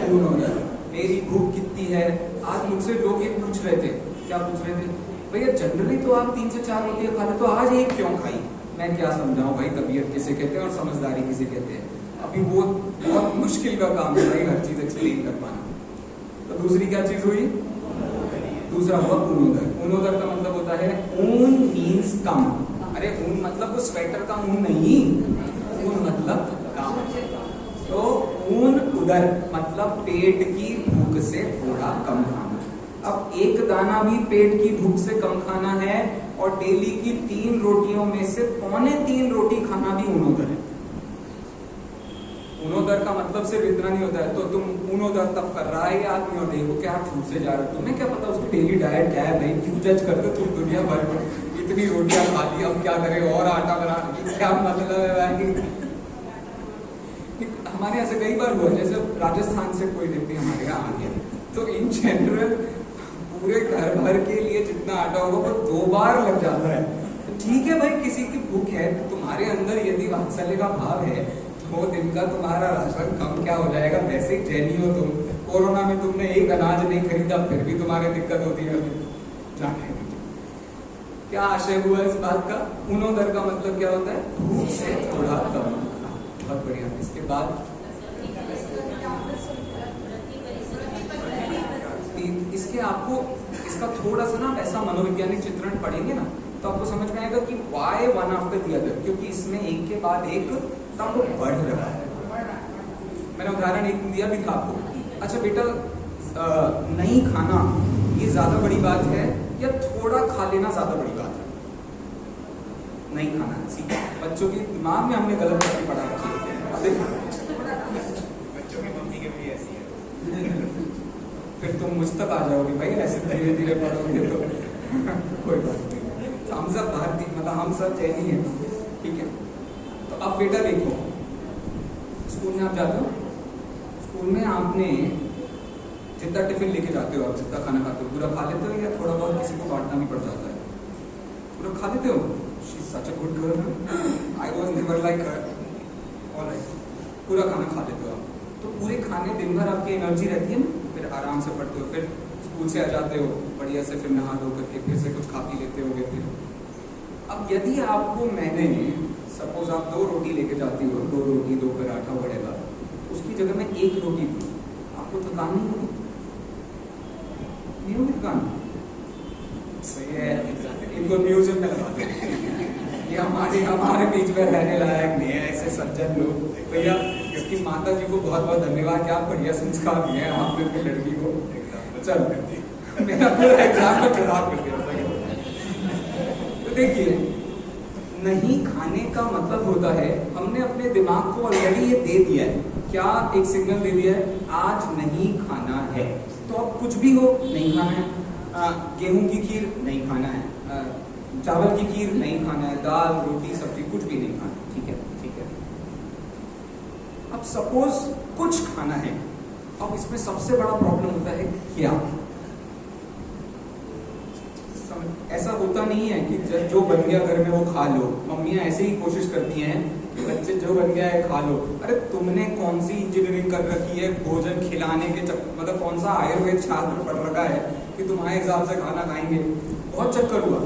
पूर्ण। मेरी भूख कितनी है? आज मुझसे लोग ये पूछ रहे थे। क्या पूछ रहे थे? भैया जनरली तो आप 3 से 4 रोटियां खाते, तो आज एक क्यों खाई? मैं क्या समझाऊं भाई, तबीयत किसे कहते हैं और समझदारी किसे कहते हैं। अभी वो बहुत मुश्किल का काम है भाई, हर चीज एक्सप्लेन कर पाना। तो दूसरी क्या चीज हुई? दूसरा हुआ ऊनोदर। ऊनोदर का मतलब होता है ऊन मीन्स कम। अरे ऊन मतलब वो स्वेटर का ऊन नहीं, ऊन मतलब कम। तो ऊन उदर मतलब पेट की भूख से थोड़ा कम खाना। अब एक दाना भी पेट की भूख से कम खाना है, और डेली की 3 रोटियों में से 3.25 रोटी खाना भी ऊनोदर है। ऊनोदर का मतलब सिर्फ इतना नहीं होता है। तो तुम ऊनोदर तब कर रहा है ये आदमी, और देखो क्या ठूसे जा रहे हो, तुम्हें क्या पता उसकी डेली डाइट क्या है भाई? क्यों जज करते तुम दुनिया भर में? इतनी रोटियां खा ली, अब क्या करें? और आटा बना, क्या मतलब है भाई? हमारे यहाँ से कई बार हुआ, जैसे राजस्थान से कोई व्यक्ति हमारे यहाँ आ गया, तो इन जनरल पूरे घर भर के लिए जितना आटा होगा वो 2 बार लग जाता है। तो ठीक है भाई, किसी की भूख है, तो तुम्हारे अंदर यदि वात्सल्य का भाव है, 2 दिन का तुम्हारा राशन कम क्या हो जाएगा? वैसे ही जैनी हो तुम। कोरोना में तुमने एक अनाज नहीं खरीदा, फिर भी तुम्हारे दिक्कत होती है। क्या आशय हुआ इस बात का? ऊनोदर का मतलब क्या होता है? भूख से थोड़ा कम। बहुत बढ़िया। इसके बाद इसके आपको इसका थोड़ा सा ना ऐसा मनोवैज्ञानिक चित्रण पढ़ेंगे ना तो आपको समझ में आएगा कि why one after the other, क्योंकि इसमें एक के बाद एक तब बढ़ रहा है। मैंने उदाहरण एक दिया भी था आपको। अच्छा बेटा, नहीं खाना ये ज्यादा बड़ी बात है या थोड़ा खा लेना ज्यादा बड़ी बात है? नहीं खाना, ठीक है। बच्चों के दिमाग में हमने गलत बातें पढ़ा रखी है। बच्चों की मम्मी के भी ऐसी है। फिर तुम मुझ तक आ जाओगे भाई, ऐसे धीरे धीरे पढ़ोगे तो कोई बात नहीं। तो हम सब भारतीय, मतलब हम सब जैनी हैं, ठीक है। तो अब बेटा देखो, स्कूल में आप जाते हो, स्कूल में आपने जितना टिफिन लेके जाते हो, आप जितना खाना खाते हो, पूरा खा लेते हो या थोड़ा बहुत किसी को बांटना भी पड़ जाता है? पूरा खा लेते हो? She is such a good girl, I was never like her. Alright, पूरा खाना खा लेते हो आप, तो पूरे खाने दिन भर आपकी एनर्जी रहती है ना, फिर आराम से पढ़ते हो, फिर स्कूल से आ जाते हो बढ़िया से, फिर नहा धो करके फिर से कुछ खा पी लेते हो। फिर अब यदि आपको मैंने सपोज आप 2 रोटी लेके जाती हो, 2 रोटी 2 पराठा बढ़ेगा, उसकी जगह में 1 रोटी दी, आपको थकान नहीं होगी? नहीं होगी थकान? सही है, इनको म्यूजियम में लगा दो। ये हमारे बीच में रहने लायक नहीं है ऐसे सज्जन लोग। भैया इसकी माता जी को बहुत बहुत धन्यवाद, क्या बढ़िया संस्कार दिए हैं आपने अपनी लड़की को। चलो मेरा पूरा एग्जाम में खराब कर दिया। तो देखिए, नहीं खाने का मतलब होता है हमने अपने दिमाग को ऑलरेडी ये दे दिया है, क्या एक सिग्नल दे दिया है, आज नहीं खाना है। तो अब कुछ भी हो नहीं खाना है, गेहूं की खीर नहीं खाना है, चावल की खीर नहीं खाना है, दाल रोटी सब्जी कुछ भी नहीं खाना, ठीक है, ठीक है। अब सपोज कुछ खाना है, अब इसमें सबसे बड़ा प्रॉब्लम होता है क्या? ऐसा होता नहीं है कि जो बन गया घर में वो खा लो। मम्मियां ऐसे ही कोशिश करती हैं कि बच्चे जो बन गया है खा लो। अरे तुमने कौन सी इंजीनियरिंग कर रखी है भोजन खिलाने के मतलब कौन सा आयुर्वेद शास्त्र पढ़ रखा है कि तुम्हारे हिसाब से खाना खाएंगे? बहुत चक्कर हुआ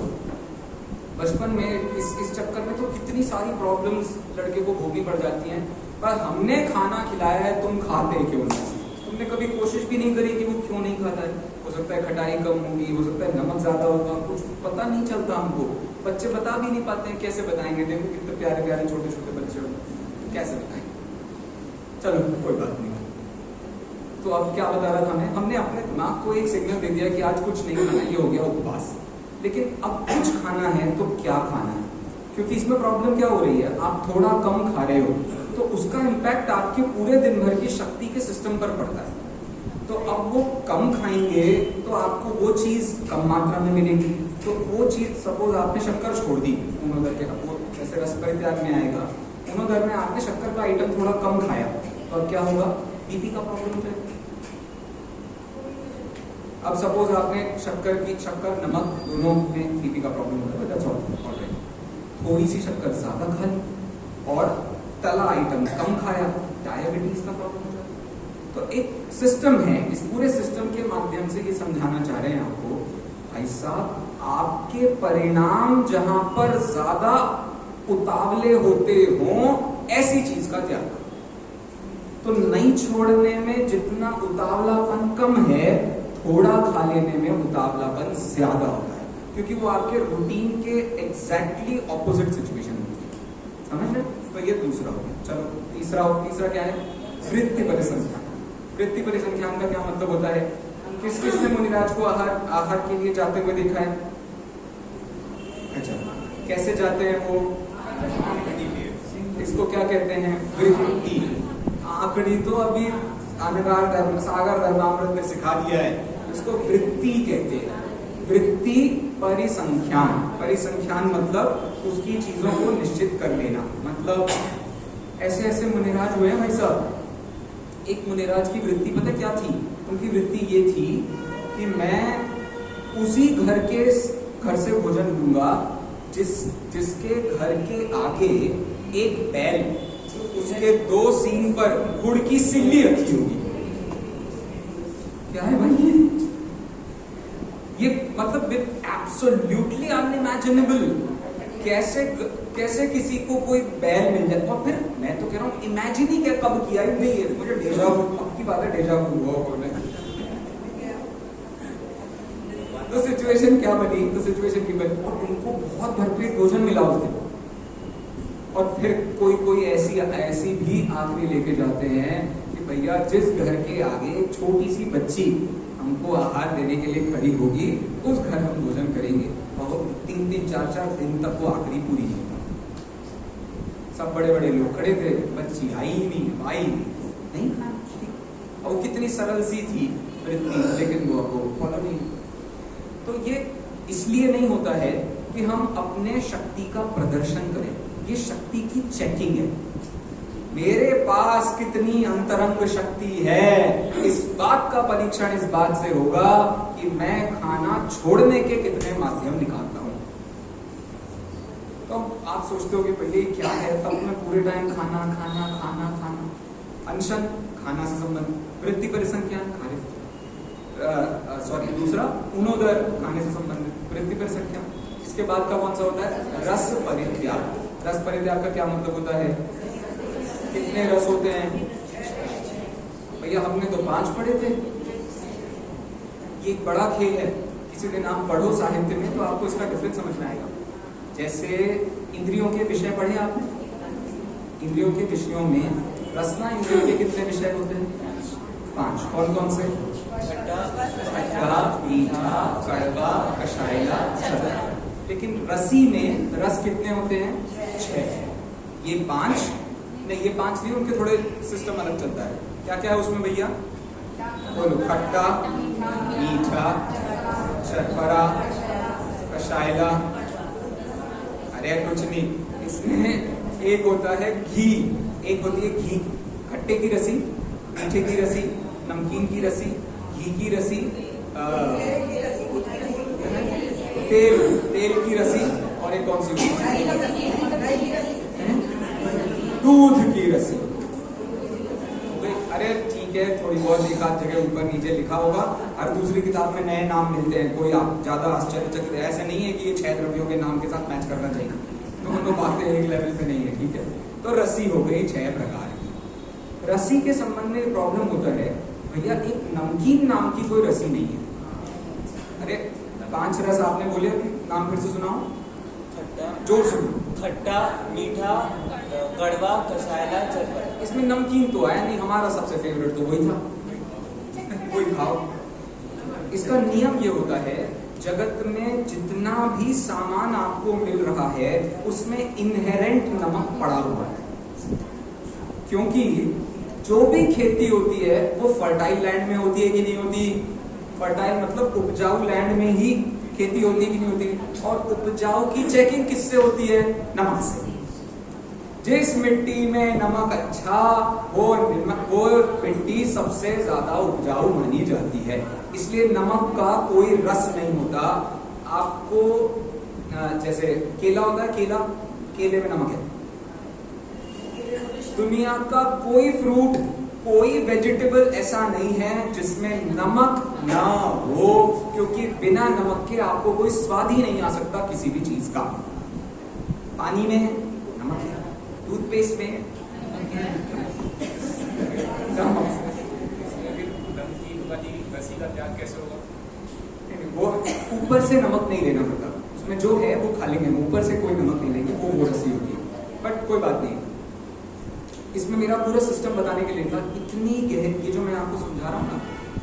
बचपन में। इस चक्कर में तो कितनी सारी प्रॉब्लम्स लड़के को भोगनी पड़ जाती हैं। पर हमने खाना खिलाया है, तुम खाते क्यों नहीं? तुमने कभी कोशिश भी नहीं करी कि वो क्यों नहीं खाता है। हो सकता है खटाई कम होगी, हो सकता है नमक ज्यादा होगा, कुछ पता नहीं चलता हमको। बच्चे बता भी नहीं पाते हैं, कैसे बताएंगे? देखो कितने प्यारे प्यारे छोटे छोटे बच्चे हो, कैसे बताएंगे? चलो कोई बात नहीं। तो अब क्या बता रहा था मैं, हमने अपने दिमाग को एक सिग्नल दे दिया कि आज कुछ नहीं खाना, ये हो गया उपवास। लेकिन अब कुछ खाना है तो क्या खाना है? क्योंकि इसमें प्रॉब्लम क्या हो रही है, आप थोड़ा कम खा रहे हो तो उसका इम्पैक्ट आपके पूरे दिन भर की शक्ति के सिस्टम पर पड़ता है। तो अब वो कम खाएंगे तो आपको वो चीज कम मात्रा में मिलेगी। तो वो चीज सपोज आपने शक्कर छोड़ दी उन्होंने के, वो जैसे रस परित्याग में आएगा, उन्होंने में आपने शक्कर का आइटम थोड़ा कम खाया तो अब क्या होगा, बीपी का प्रॉब्लम हो जाएगा। अब सपोज आपने शक्कर नमक दोनों में बीपी का प्रॉब्लम होता है, थोड़ी सी शक्कर ज्यादा खा ली और तला आइटम कम खाया, डायबिटीज का प्रॉब्लम हो जाता है। तो एक सिस्टम है, इस पूरे सिस्टम के माध्यम से ये समझाना चाह रहे हैं आपको, भाई साहब आपके परिणाम जहां पर ज्यादा उतावले होते हों ऐसी चीज का त्याग करो। तो नहीं छोड़ने में जितना उतावलापन कम है, थोड़ा खा लेने में उतावलापन ज्यादा होता है, क्योंकि वो आपके रूटीन के एग्जैक्टली ऑपोजिट सिचुएशन होती है। समझ रहे? तो ये दूसरा हो गया। चलो तीसरा क्या है, वृत्ति परिसंख्यान। वृत्ति परिसंख्यान का क्या मतलब होता है? किस किसने मुनिराज को आहार के लिए जाते हुए देखा है? अच्छा, कैसे जाते हैं वो? इसको क्या कहते हैं, वृत्ति। आंकड़ी तो अभी सागर धर्मामृत ने सिखा दिया है, इसको वृत्ति कहते हैं। वृत्ति परिसंख्यान, परिसंख्यान मतलब उसकी चीजों को निश्चित कर लेना। मतलब ऐसे ऐसे मुनिराज हुए हैं भाई साहब। एक मुनिराज की वृत्ति पता क्या थी? उनकी वृत्ति ये थी कि मैं उसी घर से भोजन लूंगा जिसके घर के आगे एक बैल, उसके 2 सींग पर गुड़ की सिल्ली रखी होगी। क्या है भाई ये मतलब एब्सोल्युटली अनइमेजिनेबल। कैसे कैसे किसी को कोई बैल मिल जाए, और फिर मैं तो कह रहा हूँ इमेजिन ही क्या कब किया ही नहीं है, मुझे डेजा वू, अब की बात है डेजा वू हुआ होगा। तो सिचुएशन क्या बनी, तो सिचुएशन की बनी और उनको बहुत भरपेट भोजन मिला उस दिन। और फिर कोई ऐसी भी आखिरी लेके जाते हैं कि भैया जिस घर के आगे एक छोटी सी बच्ची हमको आहार देने के लिए खड़ी होगी उस घर हम भोजन करेंगे। और 3-3, 4-4 दिन तक वो आखिरी पूरी नहीं। सब बड़े बड़े लोग खड़े थे, बच्ची आई नहीं खाना। और कितनी सरल सी थी वृत्ति, लेकिन वो फॉलो नहीं। तो ये इसलिए नहीं होता है कि हम अपने शक्ति का प्रदर्शन करें, ये शक्ति की चेकिंग है। मेरे पास कितनी अंतरंग शक्ति है, इस बात का परीक्षण इस बात से होगा कि मैं खाना छोड़ने के कितने माध्यम निकालता हूं। तो आप सोचते हो कि भैया क्या है, तब मैं पूरे टाइम खाना खाना खाना खाना, अनशन खाना से संबंधित, वृत्ति परिसंख्यान दूसरा उनोदर खाने से संबंधित वृत्ति परिसंख्यान। इसके बाद का कौन सा होता है, रस परित्याग। रस परित्याग का क्या मतलब होता है, कितने रस होते हैं भैया, हमने तो 5 पढ़े थे। ये एक बड़ा खेल है, किसी दिन आप पढ़ो साहित्य में तो आपको इसका डिफरेंस समझ में आएगा। जैसे इंद्रियों के विषय पढ़े आपने, इंद्रियों के विषयों में रसना इंद्रियों के कितने विषय होते हैं, 5। कौन कौन से, खट्टा, मीठा, कड़वा, कषायला, छदरा। लेकिन रसी में रस कितने होते हैं, 6। ये 5 नहीं, ये 5 नहीं, उनके थोड़े सिस्टम अलग चलता है। क्या क्या है उसमें भैया, बोलो, खट्टा, मीठा, शर्करा, कषायला, अरे कुछ नहीं। इसमें एक होता है घी, एक होती है घी, खट्टे की रसी, मीठे की रसी, नमकीन की रसी, घी की रसी, तेल की रसी, और एक कौन सी, दूध की रसी। अरे ठीक है, थोड़ी बहुत एक आध जगह ऊपर नीचे लिखा होगा, हर दूसरी किताब में नए नाम मिलते हैं, कोई आप ज्यादा आश्चर्यचकित ऐसे नहीं है कि ये 6 द्रव्यों के नाम के साथ मैच करना चाहिए, दोनों बातें एक लेवल पे नहीं है, ठीक है। तो रसी हो गई 6 प्रकार की। रसी के संबंध में प्रॉब्लम होता है भैया, एक नमकीन नाम की कोई रसी नहीं है। अरे 5 रस आपने बोले, अभी नाम फिर से सुनाओ, जोर सुनो, खट्टा, मीठा, कड़वा, कषायला, चरबा। इसमें नमकीन तो आया नहीं, हमारा सबसे फेवरेट तो वही था, वही खाओ। इसका नियम ये होता है, जगत में जितना भी सामान आपको मिल रहा है उसमें इनहेरेंट नमक पड़ा हुआ है। क्योंकि जो भी खेती होती है वो फर्टाइल लैंड में होती है कि नहीं होती, फर्टाइल मतलब उपजाऊ लैंड में ही खेती होती है कि नहीं होती, और उपजाऊ की चेकिंग किससे होती है, नमक से। जिस मिट्टी में नमक अच्छा, वो मिट्टी सबसे ज्यादा उपजाऊ मानी जाती है। इसलिए नमक का कोई रस नहीं होता। आपको जैसे केला होता है, केले में नमक है। दुनिया का कोई फ्रूट, कोई वेजिटेबल ऐसा नहीं है जिसमें नमक ना हो, क्योंकि बिना नमक के आपको कोई स्वाद ही नहीं आ सकता किसी भी चीज का। पानी में है नमक है, टूथपेस्ट में नमक। रसी का त्याग कैसे होगा, वो ऊपर से नमक नहीं लेना पड़ता, उसमें जो है वो खा लेंगे, ऊपर से कोई नमक नहीं लेंगे, वो रसी होगी। बट कोई बात नहीं, इसमें मेरा पूरा सिस्टम बताने के लिए था। इतनी गहरी, ये जो मैं आपको समझा रहा हूँ ना,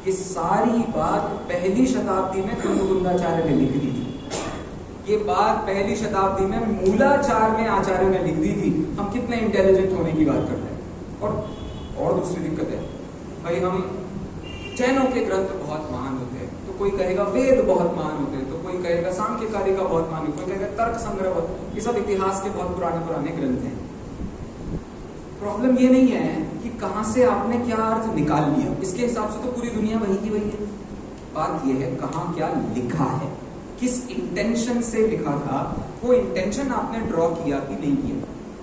ये सारी बात 1ली शताब्दी में कुंदकुंदाचार्य ने लिख दी थी। ये बात 1ली शताब्दी में मूलाचार में आचार्य ने लिख दी थी। हम कितने इंटेलिजेंट होने की बात करते हैं। और दूसरी दिक्कत है भाई, हम जैनों के ग्रंथ बहुत महान होते हैं, तो कोई कहेगा वेद बहुत महान होते हैं, तो कोई कहेगा सांख्यकारिका बहुत महान, कोई कहेगा तर्क संग्रह, ये सब इतिहास के बहुत पुराने ग्रंथ हैं। प्रॉब्लम ये नहीं है कि कहां से आपने क्या अर्थ निकाल लिया, इसके हिसाब से तो पूरी दुनिया वही की वही है। बात ये है कहां क्या लिखा है, किस इंटेंशन से लिखा था, वो इंटेंशन आपने ड्रॉ किया कि नहीं किया।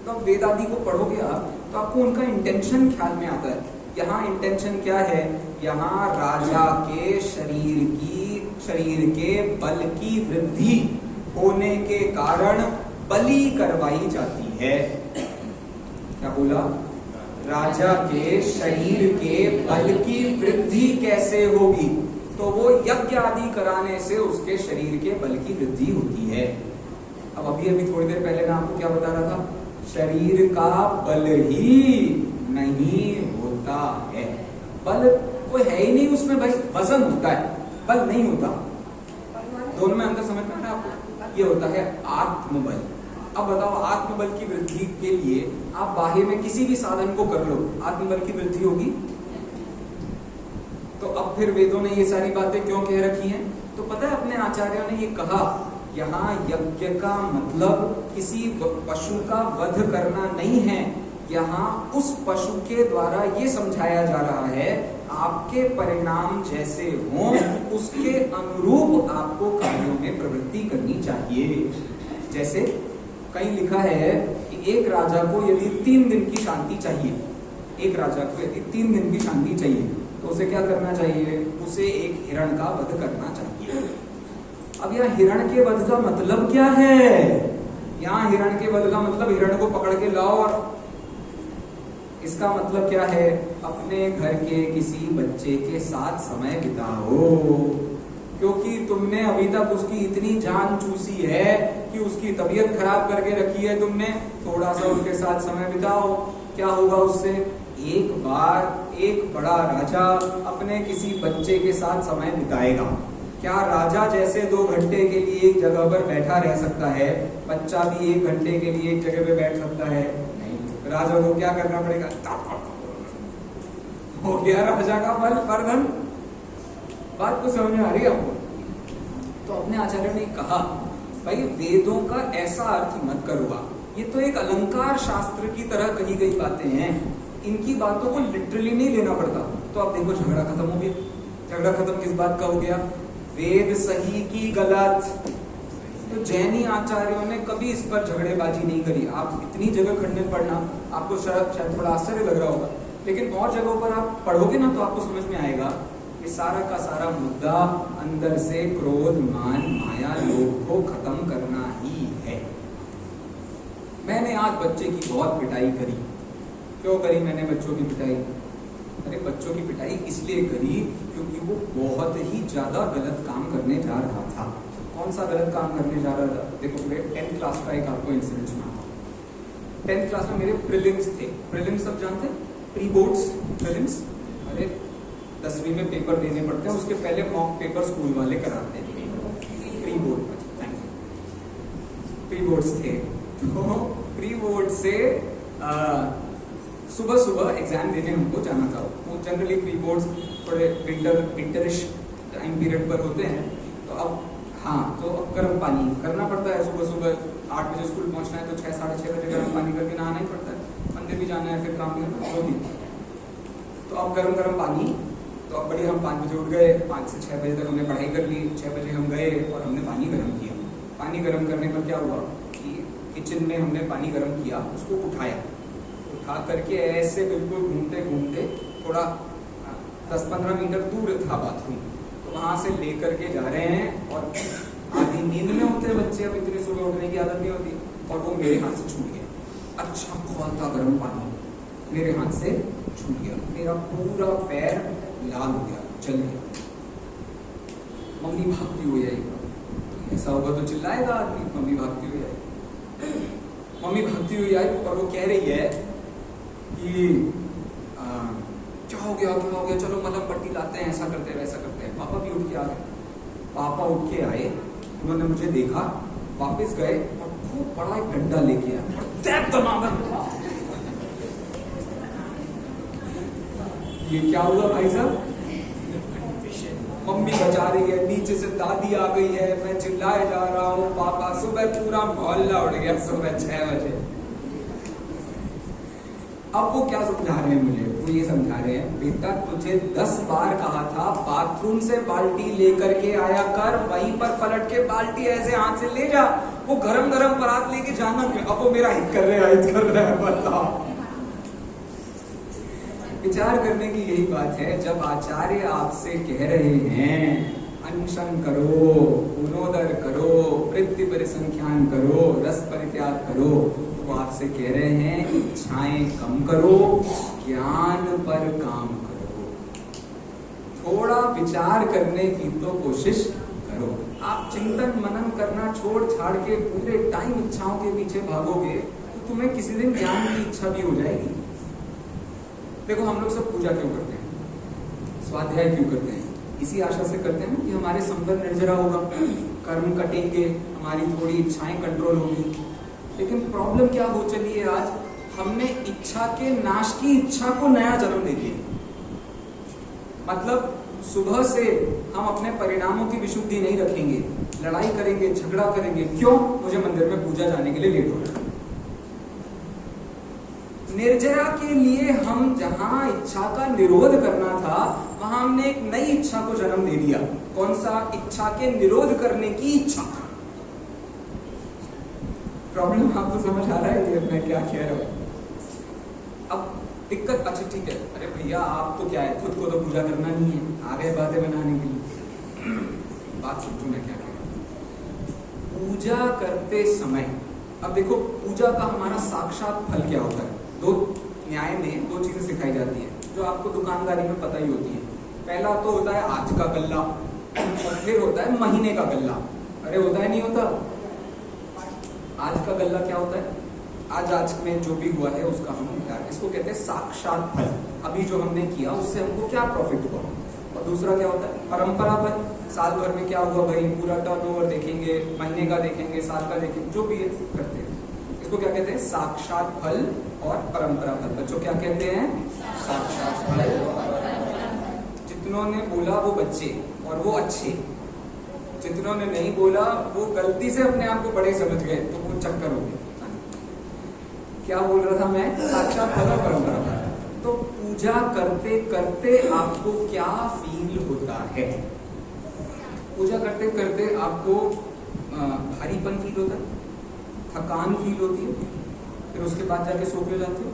तो आप वेद आदि को पढ़ोगे आप, तो आपको उनका इंटेंशन ख्याल में आता है। यहाँ इंटेंशन क्या है, यहाँ राजा के शरीर के बल की वृद्धि होने के कारण बलि करवाई जाती है। क्या बोला? राजा के शरीर के बल की वृद्धि कैसे होगी? तो वो यज्ञ आदि कराने से उसके शरीर के बल की वृद्धि होती है। अब अभी थोड़ी देर पहले मैं आपको क्या बता रहा था? शरीर का बल ही नहीं होता है। बल कोई है ही नहीं उसमें भाई, वजन होता है, बल नहीं होता। दोनों में अंतर समझ में आ रहा है आपको? ये होता है आत्मबल। अब बताओ, आत्मबल की वृद्धि के लिए आप बाह्य में किसी भी साधन को कर लो, आत्मबल की वृद्धि होगी। तो अब फिर वेदों ने ये सारी बातें क्यों कह रखी हैं? तो पता है अपने आचार्यों ने ये कहा, यहाँ यज्ञ का मतलब किसी पशु का वध करना नहीं है। यहाँ उस पशु के द्वारा ये समझाया जा रहा है, आपके परिणाम जैसे हों उसके अनुरूप आपको कार्यों में प्रवृत्ति करनी चाहिए। जैसे कहीं लिखा है कि एक राजा को यदि 3 दिन की शांति चाहिए, एक राजा को यदि 3 दिन की शांति चाहिए, तो उसे क्या करना चाहिए? उसे एक हिरण का वध करना चाहिए। अब यहाँ हिरण के वध का मतलब क्या है? यहाँ हिरण के वध का मतलब हिरण को पकड़ के लाओ, और इसका मतलब क्या है? अपने घर के किसी बच्चे के साथ समय बिताओ, क्योंकि तुमने अभी तक उसकी इतनी जान चूसी है कि उसकी तबीयत खराब करके रखी है तुमने। थोड़ा सा उसके साथ समय बिताओ, क्या होगा उससे? एक बार एक बड़ा राजा अपने किसी बच्चे के साथ समय बिताएगा। क्या राजा जैसे 2 घंटे के लिए एक जगह पर बैठा रह सकता है? बच्चा भी 1 घंटे के लिए एक जगह पे बैठ सकता है? नहीं। राजा को क्या करना पड़ेगा? हो गया राजा का बल वर्धन। बात को समझ में आ रही है आपको? तो अपने आचार्य ने कहा, भाई वेदों का ऐसा अर्थ मत करो। ये तो एक अलंकार शास्त्र की तरह कही गई बातें हैं, इनकी बातों को लिटरली नहीं लेना पड़ता। तो आप देखो, झगड़ा खत्म हो गया। झगड़ा खत्म किस बात का हो गया? वेद सही की गलत। तो जैनी आचार्यों ने कभी इस पर झगड़ेबाजी नहीं करी। आप इतनी जगह खंडन पढ़ना, आपको शायद थोड़ा आश्चर्य लग रहा होगा, लेकिन और जगहों पर आप पढ़ोगे ना तो आपको समझ में आएगा कि सारा का सारा मुद्दा अंदर से क्रोध, मान, माया, लोभ को खत्म करना ही है। मैंने आज बच्चे की बहुत पिटाई करी। क्यों करी मैंने बच्चों की पिटाई? अरे बच्चों की पिटाई इसलिए करी क्योंकि वो बहुत ही ज्यादा गलत काम करने जा रहा था। कौन सा गलत काम करने जा रहा था? देखो, मेरे 10th क्लास का एक आपको इंसिडेंट सुनाता हूँ। 10th क्लास में मेरे प्रीलिम्स थे। प्रीलिम्स सब जानते हैं? Pre boards prelims. अरे 10वीं में पेपर देने पड़ते हैं, उसके पहले मॉक पेपर स्कूल वाले कराते हैं। Pre board, thank you. Pre boards थे, तो प्री बोर्ड से सुबह सुबह एग्जाम देने हमको जाना था। वो जनरली प्री बोर्ड्स थोड़े विंटरिश टाइम पीरियड पर होते हैं। तो अब तो अब गर्म पानी करना पड़ता है। सुबह सुबह 8 बजे स्कूल पहुंचना है तो 6 साढ़े 6 बजे गर्म पानी करके नहाना ही पड़ता है। मंदिर भी जाना है, फिर काम भी करना होती। तो अब गर्म पानी, तो अब बड़ी हम 5 बजे उठ गए। 5 से 6 बजे तक हमने पढ़ाई कर ली। 6 बजे हम गए और हमने पानी गर्म किया। पानी गर्म करने पर क्या हुआ कि किचन में हमने पानी गर्म किया, उसको उठाया, उठा करके ऐसे बिल्कुल घूमते घूमते थोड़ा 10-15 मीटर दूर था बाथरूम, तो वहां से लेकर के जा रहे हैं। और आधी नींद में होते हैं बच्चे, अब इतनी सुबह उठने की आदत नहीं होती। और वो मेरे हाथ से छूट गया। अच्छा खौलता गर्म पानी मेरे हाथ से छूट गया। मेरा पूरा पैर लाल हो गया, जल गया। मम्मी भागती हुई आई। ऐसा होगा तो चिल्लाएगा आदमी। मम्मी भागती हुई आई। मम्मी भागती हुई आई और वो कह रही है कि क्या हो गया, चलो मलहम पट्टी लाते हैं, ऐसा करते हैं, वैसा करते हैं। पापा भी उठ के आ गए। पापा उठ के आए, उन्होंने मुझे देखा, वापस गए और खूब बड़ा एक डंडा लेके आए। ये क्या हुआ भाई साहब? मम्मी बचा रही है, नीचे से दादी आ गई है, मैं चिल्लाए जा रहा हूँ पापा। सुबह पूरा मोहल्ला उठ गया सुबह 6 बजे। अब वो क्या समझा रहे हैं मुझे? वो ये समझा रहे हैं, बेटा तुझे 10 बार कहा था बाथरूम से बाल्टी लेकर के आया कर, वहीं पर पलट के बाल्टी ऐसे हाथ से ले जा। वो गरम परात लेके जाना क्यों? अब वो मेरा हित कर रहे हैं बताओ। विचार करने की यही बात है। जब आचार्य आपसे कह रहे हैं अनशन करो, पुनोदर करो, वृत्ति परिसंख्यान करो, रस परित्याग करो। तो वो आपसे कह रहे हैं इच्छाएं कम करो, ज्ञान पर काम करो, थोड़ा विचार करने की तो कोशिश करो। आप चिंतन मनन करना छोड़ छाड़ के पूरे टाइम इच्छाओं के पीछे भागोगे तो तुम्हें किसी दिन ज्ञान की इच्छा भी हो जाएगी। देखो हम लोग सब पूजा क्यों करते हैं, स्वाध्याय क्यों करते हैं? इसी आशा से करते हैं कि हमारे संबंध निर्जरा होगा, कर्म कटेंगे, हमारी थोड़ी इच्छाएं कंट्रोल होगी। लेकिन प्रॉब्लम क्या हो चली है आज, हमने इच्छा के नाश की इच्छा को नया जन्म दे दिया। मतलब सुबह से हम अपने परिणामों की विशुद्धि नहीं रखेंगे, लड़ाई करेंगे, झगड़ा करेंगे। क्यों? मुझे मंदिर में पूजा जाने के लिए लेट हो रहा है। निर्जरा के लिए हम जहां इच्छा का निरोध करना था वहां हमने एक नई इच्छा को जन्म दे दिया। कौन सा? इच्छा के निरोध करने की इच्छा। प्रॉब्लम आपको समझ आ रहा है ये मैं क्या कह रहा हूं? अब दिक्कत, अच्छा ठीक है, अरे भैया आप तो क्या है, खुद को तो पूजा करना नहीं है, आगे बातें बनाने के लिए। बात समझो मैं क्या कह रहा हूं। पूजा करते समय, अब देखो पूजा का हमारा साक्षात फल क्या होता है? दो न्याय में दो चीजें सिखाई जाती हैं जो आपको दुकानदारी में पता ही होती है। पहला तो होता है आज का गल्ला और फिर होता है महीने का गल्ला। अरे होता है नहीं होता? आज का गल्ला क्या होता है? आज में जो भी हुआ है उसका हम इसको कहते हैं साक्षात फल। अभी जो हमने किया उससे हमको क्या प्रॉफिट हुआ। और दूसरा क्या होता है? परंपरा फल। साल भर में क्या हुआ भाई, पूरा टर्नओवर देखेंगे, महीने का देखेंगे, साल का देखेंगे, जो भी करते हैं इसको क्या कहते हैं? साक्षात फल और परंपरा फल। बच्चों क्या कहते हैं? साक्षात फल। जितनों ने बोला वो बच्चे और वो अच्छे, जितनों ने नहीं बोला वो गलती से अपने आप को बड़े समझ गए तो वो चक्कर हो गए। क्या बोल रहा था मैं? साक्षात फल और परंपरा फल। तो पूजा करते करते आपको क्या फील होता है? पूजा करते करते आपको भारीपन फील होता है, थकान फील होती है, फिर उसके बाद जाके सो के जाते हो।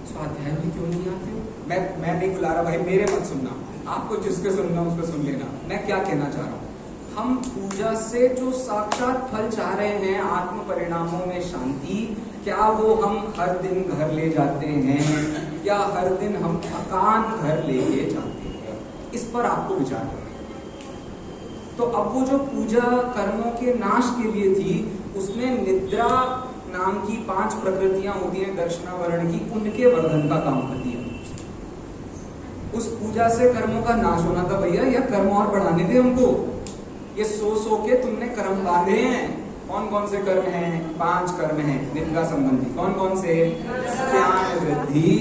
स्वाध्याय में क्यों नहीं आते हो? मैं नहीं बुला रहा भाई, मेरे मत सुनना, आपको जिसके सुनना उसको सुन लेना। मैं क्या कहना चाह रहा हूँ, हम पूजा से जो साक्षात फल चाह रहे हैं, आत्म परिणामों में शांति, क्या वो हम हर दिन घर ले जाते हैं या हर दिन हम थकान घर लेके जाते हैं? इस पर आपको विचार करना। तो अब वो जो पूजा कर्मों के नाश के लिए थी, उसमें निद्रा नाम की 5 प्रकृतियां होती हैं दर्शना वर्ण की, उनके वर्धन का काम कर दिया। उस पूजा से कर्मों का नाश होना था भैया, या कर्म और बढ़ाने थे हमको? ये सो के तुमने कर्म बांधे हैं। कौन कौन से कर्म हैं? 5 कर्म हैं निद्रा संबंधी। कौन कौन से? स्त्यान वृद्धि,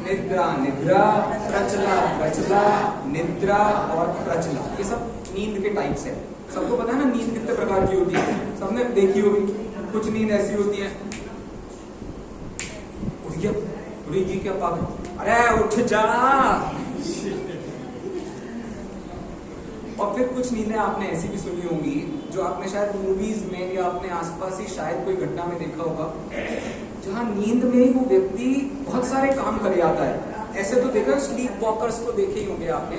निद्रा निद्रा, प्रचला प्रचला, निद्रा और प्रचला। ये सब नींद के टाइप्स है। सबको पता है ना नींद कितने प्रकार की होती है, सबने देखी होगी। कुछ नींद ऐसी होती है, उठ गया, उड़ी जी क्या पागल, अरे उठ जा। और फिर कुछ नींदें आपने ऐसी भी सुनी होंगी जो आपने शायद मूवीज में या अपने आसपास ही शायद कोई घटना में देखा होगा, जहां नींद में ही वो व्यक्ति बहुत सारे काम कर जाता है। ऐसे तो देखा, स्लीप वॉकर्स को देखे ही होंगे आपने,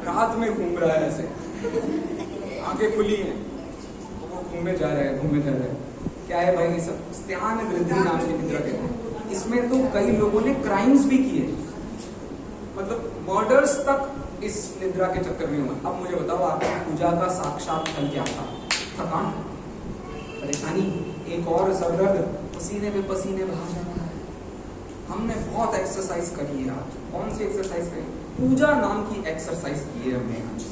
रात में घूम रहा है ऐसे, आंखें खुली हैं, तो वो घूमे जा रहे हैं। क्या है भाई? सब स्त्यान वृद्धि नाम की निद्रा कहते हैं। इसमें तो कई लोगों ने क्राइम्स भी किए, मतलब मर्डर्स तक इस निद्रा के चक्कर में हुआ। अब मुझे बताओ, आपकी पूजा का साक्षात फल क्या था? थकान, परेशानी, एक और सरदर्द, पसीने पे पसीने बहा जाना है। हमने बहुत एक्सरसाइज करी है आज। कौन सी एक्सरसाइज करी? पूजा नाम की एक्सरसाइज की है हमने आज।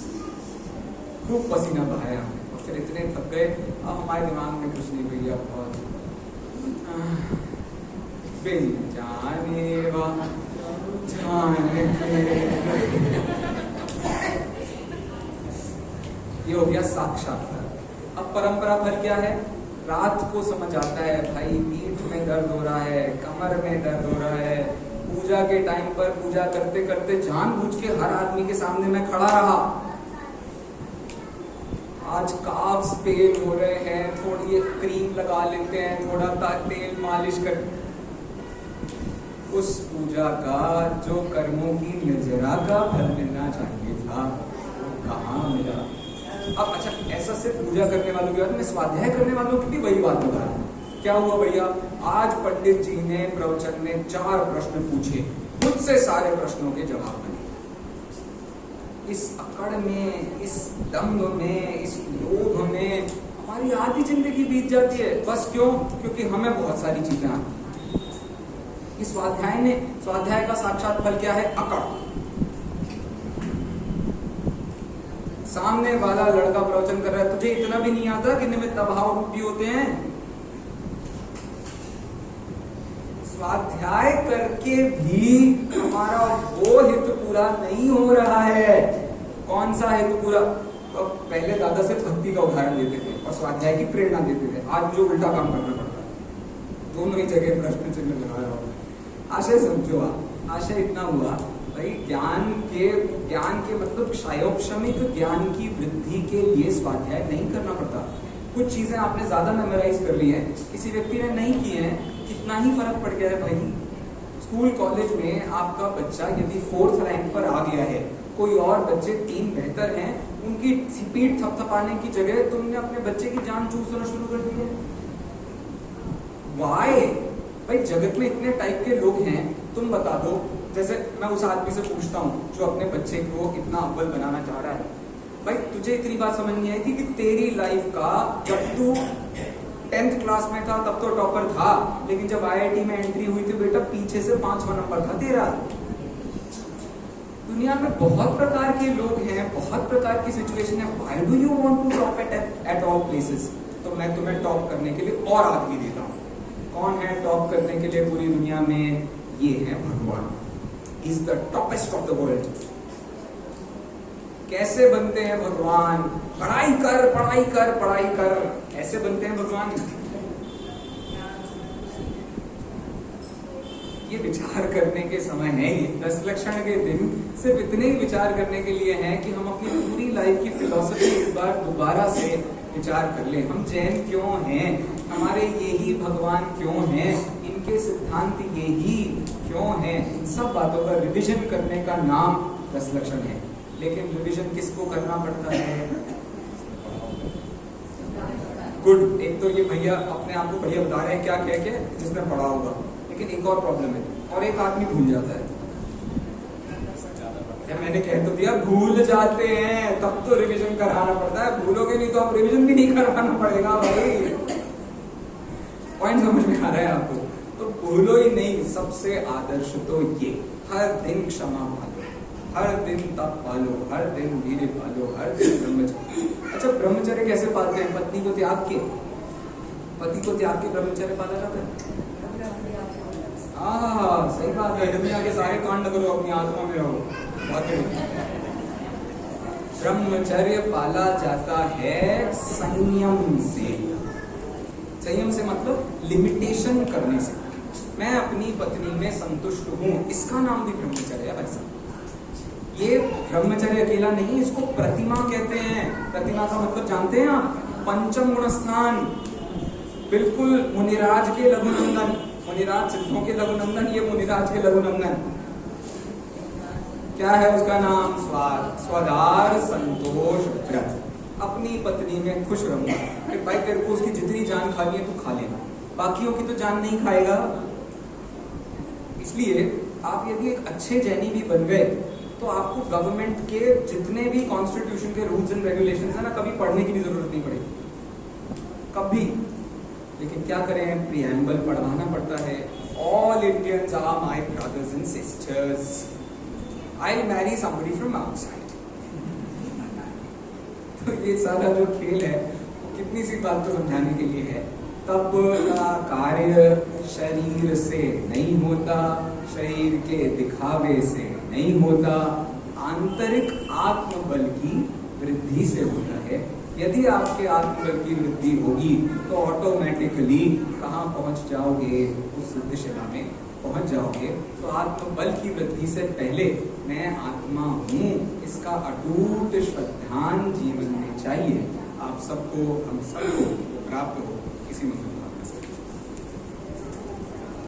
खूब पसीना बहाया हमने और फिर इतने थक गए, अब हमारे दिमाग में कुछ नहीं भैया, बहुत बिन जाने ये हो गया साक्षात्कार। अब परंपरा फल क्या है? रात को समझ आता है भाई पीठ में दर्द हो रहा है, कमर में दर्द हो रहा है, पूजा के टाइम पर पूजा करते करते जानबूझ के हर आदमी के सामने मैं खड़ा रहा। आज काफ्स पेन हो रहे हैं, थोड़ी क्रीम लगा लेते हैं, थोड़ा तेल मालिश कर। उस पूजा का जो कर्मों की निर्जरा का फल मिलना चाहिए था कहाँ मिला। अब अच्छा, ऐसा सिर्फ पूजा करने वालों की बात, मैं स्वाध्याय करने वालों की भी वही बात बता रहा हूँ। क्या हुआ भैया, आज पंडित जी ने प्रवचन में 4 प्रश्न पूछे, मुझसे सारे प्रश्नों के जवाब बने। इस अकड़ में, इस दम्भ में, इस लोभ में हमारी आधी जिंदगी बीत जाती है। बस क्यों? क्योंकि हमें बहुत सारी चीजें आती। इस स्वाध्याय का साक्षात फल क्या है? अकड़। सामने वाला लड़का प्रवचन कर रहा है, तुझे इतना भी नहीं आता कि निमित्त अभाव रूपी होते हैं। स्वाध्याय करके भी हमारा वो हित पूरा नहीं हो रहा है। कौन सा हित पूरा? तो पहले दादा सिर्फ भक्ति का उदाहरण देते थे और स्वाध्याय की प्रेरणा देते थे। आज जो उल्टा काम करना पड़ता है, दोनों ही जगह प्रश्न चिन्ह लगाया हुआ। आशय समझो आप, आशय इतना हुआ भाई, ज्ञान के मतलब क्षयोपशमिक ज्ञान की वृद्धि के लिए स्वाध्याय नहीं करना पड़ता। कुछ चीजें आपने ज्यादा मेमोराइज कर ली है, किसी व्यक्ति ने नहीं की है, कितना ही फर्क पड़ गया है भाई। स्कूल कॉलेज में आपका बच्चा यदि 4th रैंक पर आ गया है, कोई और बच्चे 3 बेहतर हैं, उनकी पीठ थपथपाने की जगह तुमने अपने बच्चे की जान चूसना शुरू कर दी है। वाई? भाई जगत में इतने टाइप के लोग हैं, तुम बता दो। जैसे मैं उस आदमी से पूछता हूँ जो अपने बच्चे को इतना अव्वल बनाना चाह रहा है, भाई तुझे इतनी बात समझ नहीं आई थी कि तेरी लाइफ का, जब तू 10th क्लास में था तब तो टॉपर था, लेकिन जब IIT में एंट्री हुई थी बेटा, पीछे से 5वां नंबर था तेरा। दुनिया में बहुत प्रकार के लोग हैं, बहुत प्रकार की सिचुएशन है। Why do you want to top at all places? तो मैं तुम्हें टॉप करने के लिए और आदमी देता हूँ। कौन है टॉप करने के लिए पूरी दुनिया में? ये है भगवान। Is the toppest of the world. कैसे बनते हैं भगवान? पढ़ाई कर, पढ़ाई कर, पढ़ाई कर, ऐसे बनते हैं भगवान। ये विचार करने के समय है, ये 10 लक्षण के दिन सिर्फ इतने ही विचार करने के लिए हैं कि हम अपनी पूरी लाइफ की फिलॉसफी इस बार दोबारा से विचार कर ले। हम जैन क्यों हैं? हमारे यही भगवान क्यों हैं? इनके सिद्धांत यही क्यों हैं? इन सब बातों का रिविजन करने का नाम 10 लक्षण है। लेकिन रिविजन किसको करना पड़ता है? गुड। एक तो ये भैया अपने आप को बढ़िया बता रहे हैं क्या कह के, जिसने पढ़ा होगा। लेकिन एक और प्रॉब्लम है, और एक आदमी भूल जाता है। क्या मैंने कह तो दिया, भूल जाते हैं, तब तो रिवीजन कराना पड़ता है। भूलोगे नहीं तो आप रिवीजन भी नहीं करवाना पड़ेगा भाई। पॉइंट समझ में आ रहा है आपको? तो भूलो ही नहीं। सबसे आदर्श तो ये, हर दिन क्षमा पालो, हर दिन तप पालो, हर दिन वीर्य पालो, हर दिन ब्रह्मचर्य। अच्छा, ब्रह्मचर्य कैसे पालते हैं? पत्नी को त्याग के, पति को त्याग के ब्रह्मचर्य पाला जाता है। सही बात है। दुनिया के सारे कांड करो, अपनी आत्मा में रहो। ब्रह्मचर्य पाला जाता है संयम से। संयम से मतलब लिमिटेशन करने से। मैं अपनी पत्नी में संतुष्ट हूँ, इसका नाम भी ब्रह्मचर्य है भाई साहब। ये ब्रह्मचर्य अकेला नहीं, इसको प्रतिमा कहते हैं। प्रतिमा का मतलब जानते हैं आप? पंचम गुण स्थान। बिल्कुल मुनिराज के लघुनंदन, मुनिराज सिद्धों के लघुनंदन, ये मुनिराज के लघुनंदन। क्या है उसका नाम? स्वादार संतोष व्रत। अपनी पत्नी में खुश रहूंगा कि भाई तेरे को उसकी जितनी जान खानी है तू खा लेना, बाकियों की तो जान नहीं खाएगा। इसलिए आप यदि एक अच्छे जैनी भी बन गए तो आपको गवर्नमेंट के जितने भी कॉन्स्टिट्यूशन के रूल्स एंड रेगुलेशंस है ना, कभी पढ़ने की भी जरूरत नहीं पड़ेगी कभी। लेकिन क्या करें, प्रीएम्बल पढ़वाना पड़ता है। All Indians are my brothers and sisters, I marry somebody from outside. तो ये सारा जो खेल है वो कितनी सी बात को समझाने के लिए है। तब का कार्य शरीर से नहीं होता, शरीर के दिखावे से नहीं होता, आंतरिक आत्मबल की वृद्धि से होता है। यदि आपके आत्मबल की वृद्धि होगी तो ऑटोमेटिकली कहाँ पहुंच जाओगे? उस दिशा में पहुंच जाओगे। तो आत्मबल की वृद्धि से पहले मैं आत्मा हूँ, इसका अटूट श्रद्धान जीवन में चाहिए। आप सबको, हम सबको प्राप्त हो इसी मंत्र।